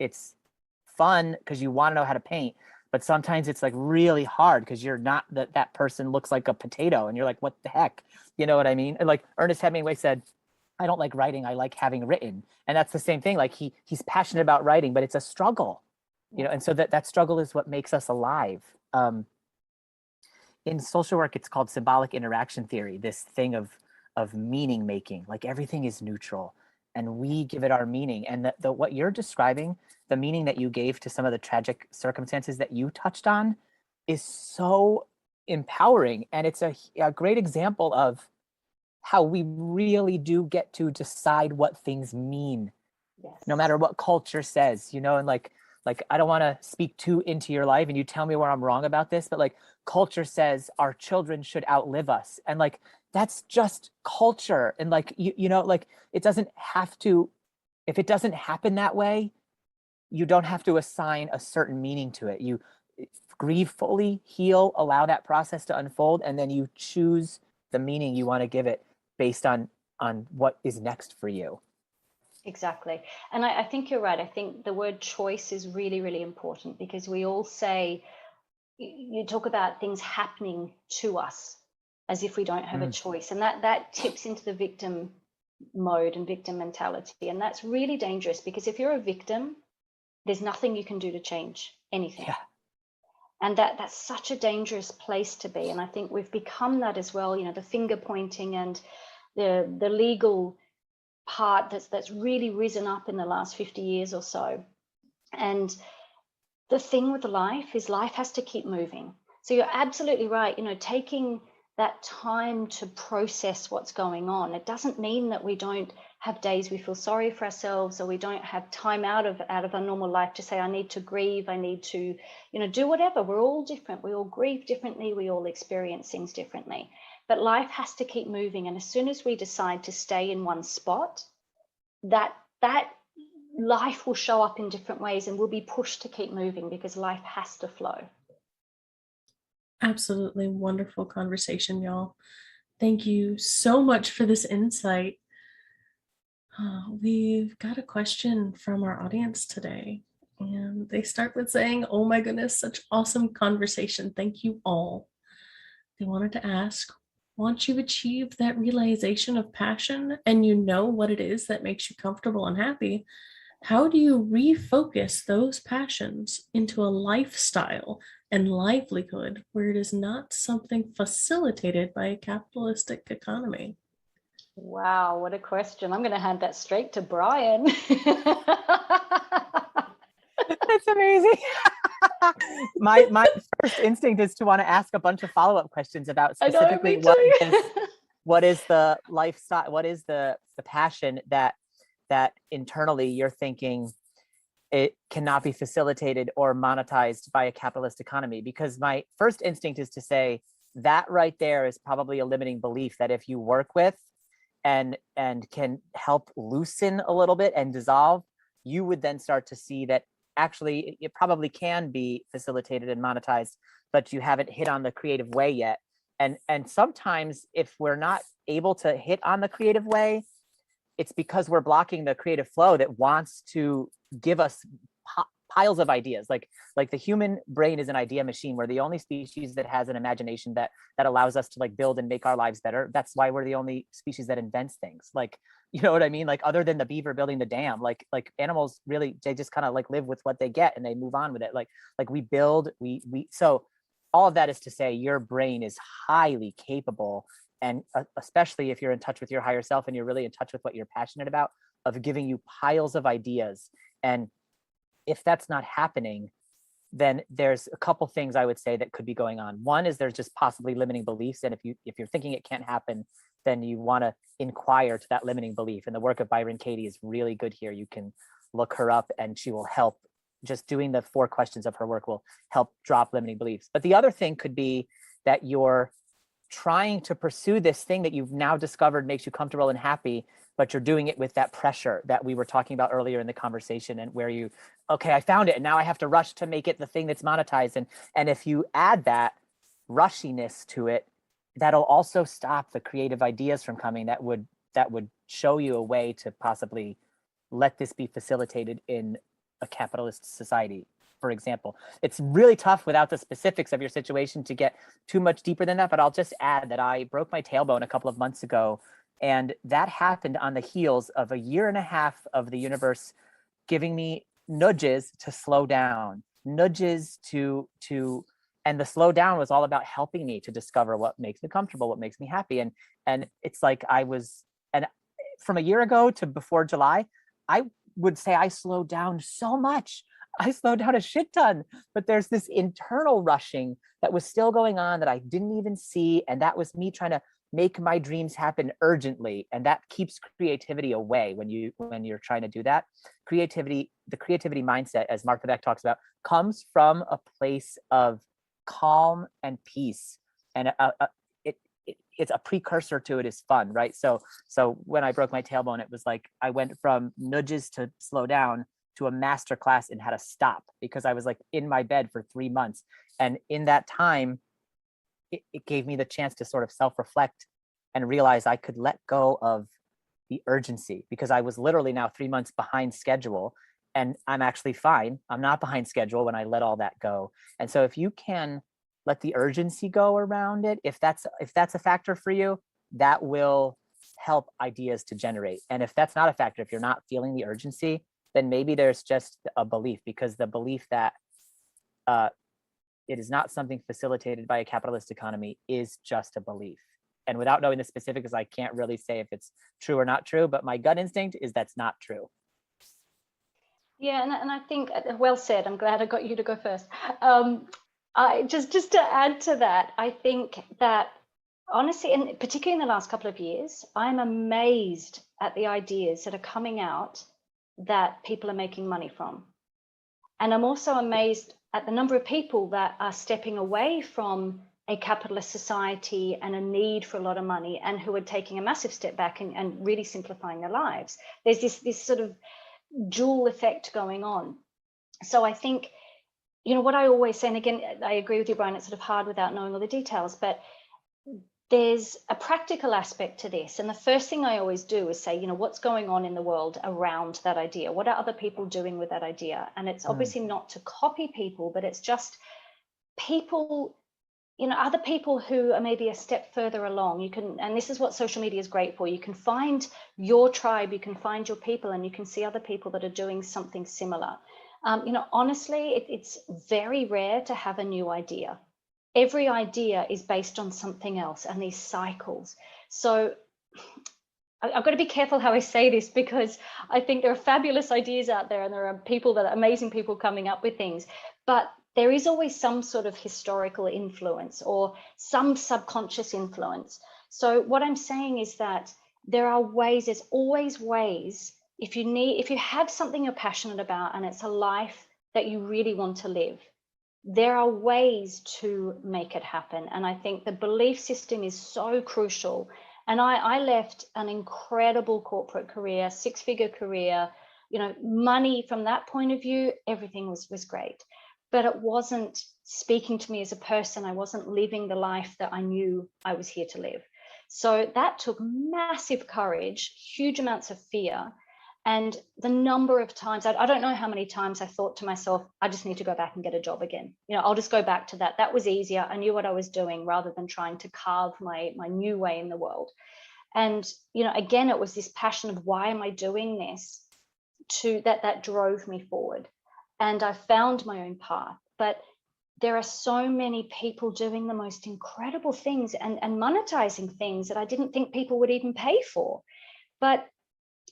fun because you want to know how to paint, but sometimes it's like really hard because you're not that person looks like a potato and you're like, what the heck? You know what I mean? And like Ernest Hemingway said, I don't like writing, I like having written. And that's the same thing. Like he's passionate about writing, but it's a struggle, you know, and so that struggle is what makes us alive. In social work, it's called symbolic interaction theory, this thing of meaning making. Like everything is neutral and we give it our meaning. And the what you're describing, the meaning that you gave to some of the tragic circumstances that you touched on, is so empowering. And it's a great example of how we really do get to decide what things mean, no matter what culture says, you know. And like I don't want to speak too into your life and you tell me where I'm wrong about this, but like culture says our children should outlive us, and like that's just culture. And like you know, like it doesn't have to, if it doesn't happen that way, you don't have to assign a certain meaning to it. You grieve fully, heal, allow that process to unfold, and then you choose the meaning you want to give it based on what is next for you. Exactly. And I think you're right. I think the word choice is really, really important, because we all say, you talk about things happening to us as if we don't have a choice. And that tips into the victim mode and victim mentality. And that's really dangerous, because if you're a victim, there's nothing you can do to change anything. Yeah. And that's such a dangerous place to be. And I think we've become that as well, you know, the finger pointing and the legal part that's really risen up in the last 50 years or so. And the thing with life is life has to keep moving. So you're absolutely right, you know, taking that time to process what's going on. It doesn't mean that we don't have days we feel sorry for ourselves, or we don't have time out of our normal life to say, I need to grieve, I need to, you know, do whatever. We're all different. We all grieve differently. We all experience things differently. But life has to keep moving. And as soon as we decide to stay in one spot, that life will show up in different ways, and we'll be pushed to keep moving because life has to flow. Absolutely wonderful conversation, y'all. Thank you so much for this insight. We've got a question from our audience today, and they start with saying, oh my goodness, such awesome conversation. Thank you all. They wanted to ask, once you've achieved that realization of passion and you know what it is that makes you comfortable and happy, how do you refocus those passions into a lifestyle and livelihood where it is not something facilitated by a capitalistic economy? Wow, what a question. I'm going to hand that straight to Brian. That's amazing. my first instinct is to want to ask a bunch of follow-up questions about specifically what is the lifestyle, what is the passion that internally you're thinking it cannot be facilitated or monetized by a capitalist economy. Because my first instinct is to say that right there is probably a limiting belief, that if you work with and can help loosen a little bit and dissolve, you would then start to see that actually it probably can be facilitated and monetized, but you haven't hit on the creative way yet. And sometimes if we're not able to hit on the creative way, it's because we're blocking the creative flow that wants to give us piles of ideas. Like the human brain is an idea machine. We're the only species that has an imagination that allows us to like build and make our lives better. That's why we're the only species that invents things. Like, you know what I mean? Like other than the beaver building the dam, like animals really, they just kind of like live with what they get and they move on with it. Like we build, so all of that is to say your brain is highly capable, and especially if you're in touch with your higher self and you're really in touch with what you're passionate about, of giving you piles of ideas. And if that's not happening, then there's a couple things I would say that could be going on. One is there's just possibly limiting beliefs. And if you're thinking it can't happen, then you want to inquire to that limiting belief. And the work of Byron Katie is really good here. You can look her up and she will help. Just doing the 4 questions of her work will help drop limiting beliefs. But the other thing could be that you're trying to pursue this thing that you've now discovered makes you comfortable and happy, but you're doing it with that pressure that we were talking about earlier in the conversation, and where you, okay, I found it and now I have to rush to make it the thing that's monetized. And if you add that rushiness to it, that'll also stop the creative ideas from coming that would show you a way to possibly let this be facilitated in a capitalist society, for example. It's really tough without the specifics of your situation to get too much deeper than that, but I'll just add that I broke my tailbone a couple of months ago, and that happened on the heels of a year and a half of the universe giving me nudges to slow down, nudges to and the slow down was all about helping me to discover what makes me comfortable, what makes me happy. And it's like and from a year ago to before July, I would say I slowed down so much. I slowed down a shit ton, but there's this internal rushing that was still going on that I didn't even see. And that was me trying to make my dreams happen urgently. And that keeps creativity away when you're trying to do that. Creativity, the creativity mindset, as Martha Beck talks about, comes from a place of calm and peace. And it's a precursor to it is fun, right? So when I broke my tailbone, it was like I went from nudges to slow down to a master class in how to stop, because I was like in my bed for 3 months. And in that time, it gave me the chance to sort of self-reflect and realize I could let go of the urgency, because I was literally now 3 months behind schedule, and I'm actually fine. I'm not behind schedule when I let all that go. And so if you can let the urgency go around it, if that's a factor for you, that will help ideas to generate. And if that's not a factor, if you're not feeling the urgency, then maybe there's just a belief, because the belief that it is not something facilitated by a capitalist economy is just a belief. And without knowing the specifics, I can't really say if it's true or not true, but my gut instinct is that's not true. Yeah, and I think, well said. I'm glad I got you to go first. I just to add to that, I think that honestly, and particularly in the last couple of years, I'm amazed at the ideas that are coming out that people are making money from. And I'm also amazed at the number of people that are stepping away from a capitalist society and a need for a lot of money, and who are taking a massive step back and really simplifying their lives. There's this sort of dual effect going on. So I think, what I always say, and again, I agree with you, Brian, it's sort of hard without knowing all the details, but there's a practical aspect to this. And the first thing I always do is say, what's going on in the world around that idea? What are other people doing with that idea? And it's obviously not to copy people, but it's just people, other people who are maybe a step further along. You can, and this is what social media is great for. You can find your tribe, you can find your people, and you can see other people that are doing something similar. Honestly, it's very rare to have a new idea. Every idea is based on something else, and these cycles. So I've got to be careful how I say this, because I think there are fabulous ideas out there, and there are people that are amazing people coming up with things, but there is always some sort of historical influence or some subconscious influence. So what I'm saying is that there's always ways. If you have something you're passionate about and it's a life that you really want to live, there are ways to make it happen. And I think the belief system is so crucial. And I left an incredible corporate career, 6-figure career, money from that point of view, everything was great. But it wasn't speaking to me as a person. I wasn't living the life that I knew I was here to live. So that took massive courage, huge amounts of fear. And the number of times, I don't know how many times I thought to myself, I just need to go back and get a job again. I'll just go back to that. That was easier. I knew what I was doing, rather than trying to carve my new way in the world. And, again, it was this passion of, why am I doing this? That drove me forward. And I found my own path. But there are so many people doing the most incredible things and monetizing things that I didn't think people would even pay for. But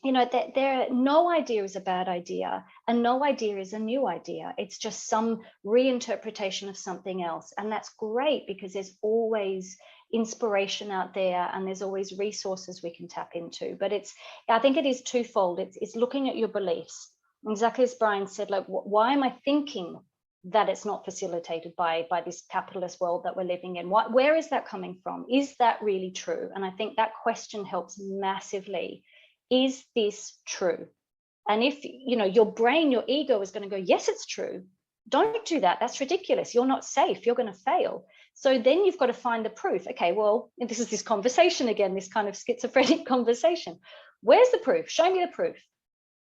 no idea is a bad idea, and no idea is a new idea. It's just some reinterpretation of something else. And that's great, because there's always inspiration out there, and there's always resources we can tap into. But I think it is twofold. It's looking at your beliefs. Exactly as Brian said, like, why am I thinking that it's not facilitated by this capitalist world that we're living in? Where is that coming from? Is that really true? And I think that question helps massively. Is this true? And if your brain, your ego is going to go, yes, it's true. Don't do that. That's ridiculous. You're not safe. You're going to fail. So then you've got to find the proof. Okay, well, this is this conversation again, this kind of schizophrenic conversation. Where's the proof? Show me the proof.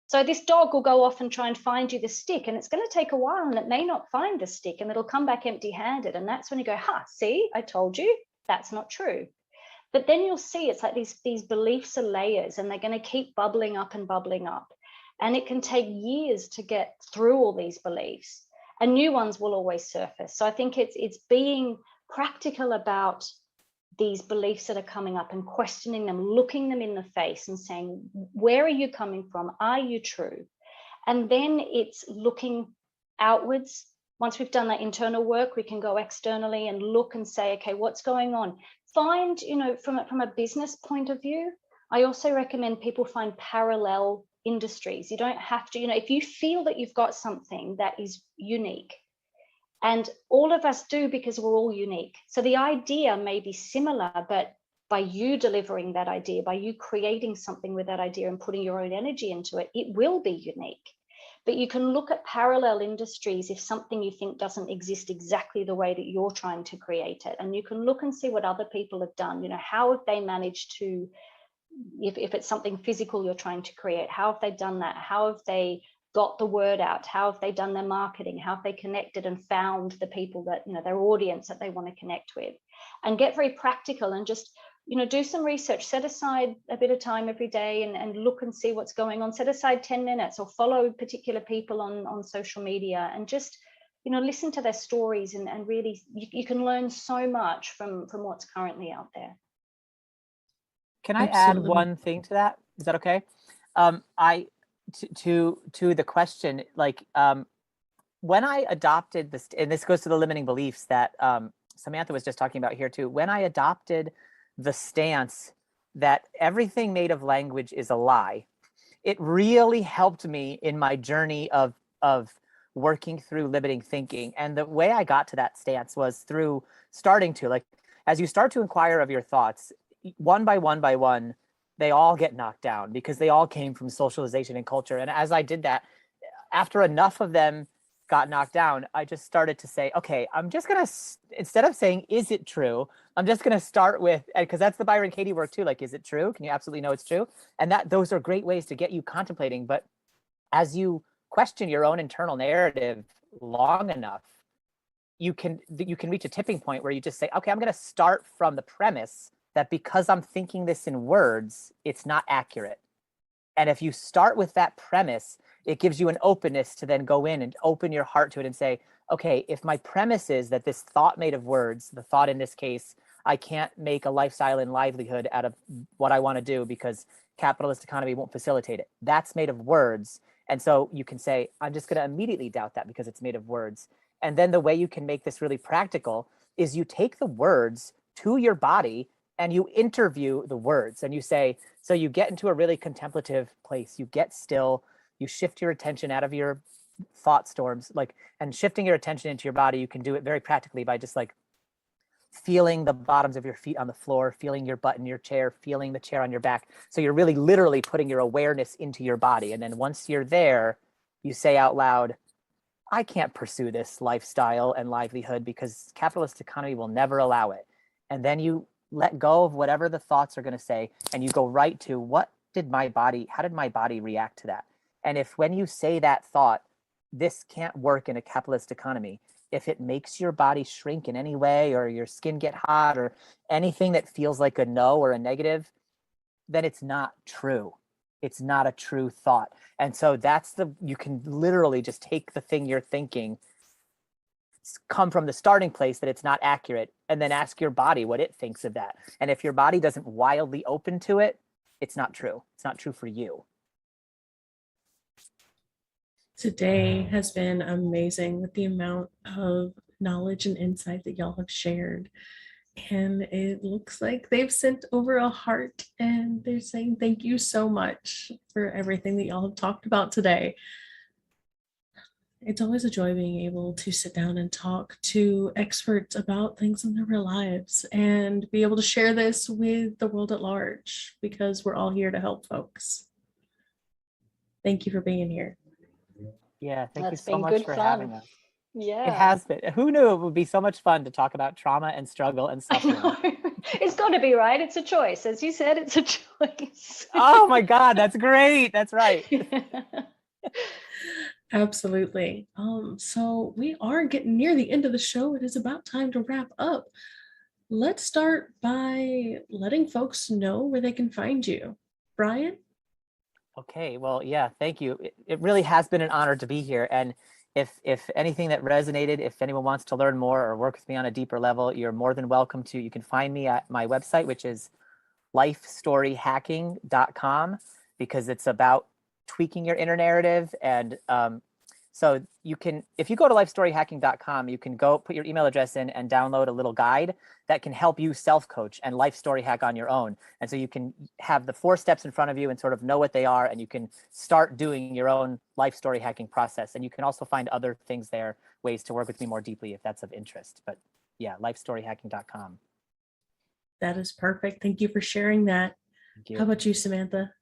So this dog will go off and try and find you the stick, and it's going to take a while, and it may not find the stick, and it'll come back empty-handed. And that's when you go, see, I told you, that's not true. But then you'll see it's like these beliefs are layers, and they're going to keep bubbling up and bubbling up. And it can take years to get through all these beliefs, and new ones will always surface. So I think it's being practical about these beliefs that are coming up and questioning them, looking them in the face and saying, where are you coming from? Are you true? And then it's looking outwards. Once we've done that internal work, we can go externally and look and say, okay, what's going on? Find, from a business point of view, I also recommend people find parallel industries. You don't have to, if you feel that you've got something that is unique, and all of us do, because we're all unique. So the idea may be similar, but by you delivering that idea, by you creating something with that idea and putting your own energy into it, it will be unique. But you can look at parallel industries if something you think doesn't exist exactly the way that you're trying to create it. And you can look and see what other people have done. How have they managed to, if it's something physical you're trying to create, how have they done that? How have they got the word out? How have they done their marketing? How have they connected and found the people that, their audience that they want to connect with? And get very practical and just, do some research. Set aside a bit of time every day and look and see what's going on. Set aside 10 minutes or follow particular people on social media and just, listen to their stories and really, you can learn so much from what's currently out there. Can I add one thing to that? Is that okay? To the question, when I adopted this, and this goes to the limiting beliefs that Samantha was just talking about here too, when I adopted the stance that everything made of language is a lie, it really helped me in my journey of working through limiting thinking. And the way I got to that stance was through starting to, as you start to inquire of your thoughts, one by one, they all get knocked down because they all came from socialization and culture. And as I did that, after enough of them got knocked down, I just started to say, okay, I'm just going to, instead of saying, is it true? I'm just going to start with, because that's the Byron Katie work too. Is it true? Can you absolutely know it's true? And those are great ways to get you contemplating. But as you question your own internal narrative long enough, you can reach a tipping point where you just say, okay, I'm going to start from the premise that because I'm thinking this in words, it's not accurate. And if you start with that premise, it gives you an openness to then go in and open your heart to it and say, okay, if my premise is that this thought made of words, the thought in this case, I can't make a lifestyle and livelihood out of what I want to do because capitalist economy won't facilitate it. That's made of words. And so you can say, I'm just going to immediately doubt that because it's made of words. And then the way you can make this really practical is you take the words to your body and you interview the words and you say, so you get into a really contemplative place, you get still, you shift your attention out of your thought storms, and shifting your attention into your body, you can do it very practically by just feeling the bottoms of your feet on the floor, feeling your butt in your chair, feeling the chair on your back. So you're really literally putting your awareness into your body. And then once you're there, you say out loud, I can't pursue this lifestyle and livelihood because capitalist economy will never allow it. And then you let go of whatever the thoughts are going to say, and you go right to how did my body react to that? And if when you say that thought, this can't work in a capitalist economy, if it makes your body shrink in any way or your skin get hot or anything that feels like a no or a negative, then it's not true. It's not a true thought. And so you can literally just take the thing you're thinking, come from the starting place that it's not accurate, and then ask your body what it thinks of that. And if your body doesn't wildly open to it, it's not true. It's not true for you. Today has been amazing with the amount of knowledge and insight that y'all have shared. And it looks like they've sent over a heart and they're saying thank you so much for everything that y'all have talked about today. It's always a joy being able to sit down and talk to experts about things in their real lives and be able to share this with the world at large because we're all here to help folks. Thank you for being here. Yeah, thank you so much for having us. Yeah. It has been. Who knew it would be so much fun to talk about trauma and struggle and suffering? It's got to be, right? It's a choice. As you said, it's a choice. Oh my God, that's great. That's right. Absolutely. So we are getting near the end of the show. It is about time to wrap up. Let's start by letting folks know where they can find you. Brian? Okay, well, yeah, thank you. It really has been an honor to be here. And if anything that resonated, if anyone wants to learn more or work with me on a deeper level, you're more than welcome to. You can find me at my website, which is lifestoryhacking.com, because it's about tweaking your inner narrative. And so you can, if you go to lifestoryhacking.com, you can go put your email address in and download a little guide that can help you self-coach and life story hack on your own. And so you can have the 4 steps in front of you and sort of know what they are, and you can start doing your own life story hacking process. And you can also find other things there, ways to work with me more deeply if that's of interest. But yeah, lifestoryhacking.com. That is perfect. Thank you for sharing that. Thank you. How about you, Samantha?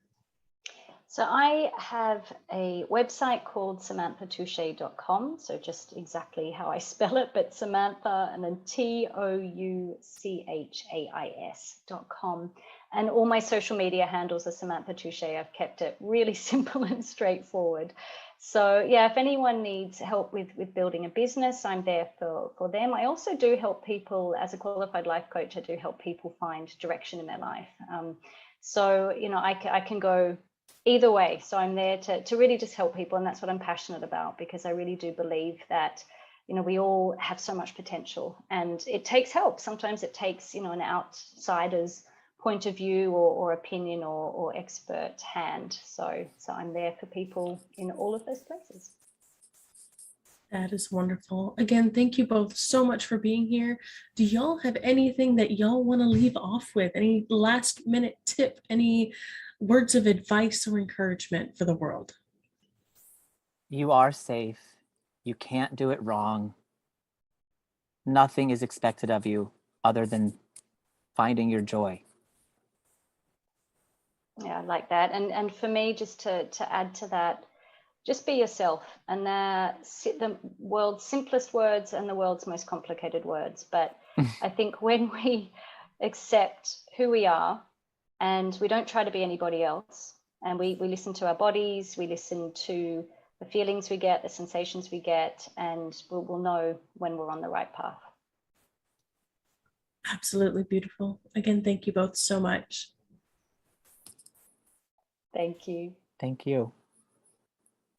So I have a website called samanthatousche.com. So just exactly how I spell it, but Samantha and then TOUCHAIS.com. And all my social media handles are Samantha Touche. I've kept it really simple and straightforward. So yeah, if anyone needs help with building a business, I'm there for them. I also do help people as a qualified life coach. I do help people find direction in their life. So, you know, I can go either way. So I'm there to really just help people. And that's what I'm passionate about, because I really do believe that, you know, we all have so much potential and it takes help. Sometimes it takes, you know, an outsider's point of view or opinion or expert hand. So I'm there for people in all of those places. That is wonderful. Again, thank you both so much for being here. Do y'all have anything that y'all want to leave off with? Any last minute tip, any words of advice or encouragement for the world? You are safe. You can't do it wrong. Nothing is expected of you other than finding your joy. Yeah, I like that. And for me, just to add to that, just be yourself. And the world's simplest words and the world's most complicated words. But I think when we accept who we are and we don't try to be anybody else, and we listen to our bodies, we listen to the feelings we get, the sensations we get, and we'll know when we're on the right path. Absolutely beautiful. Again, thank you both so much. Thank you. Thank you.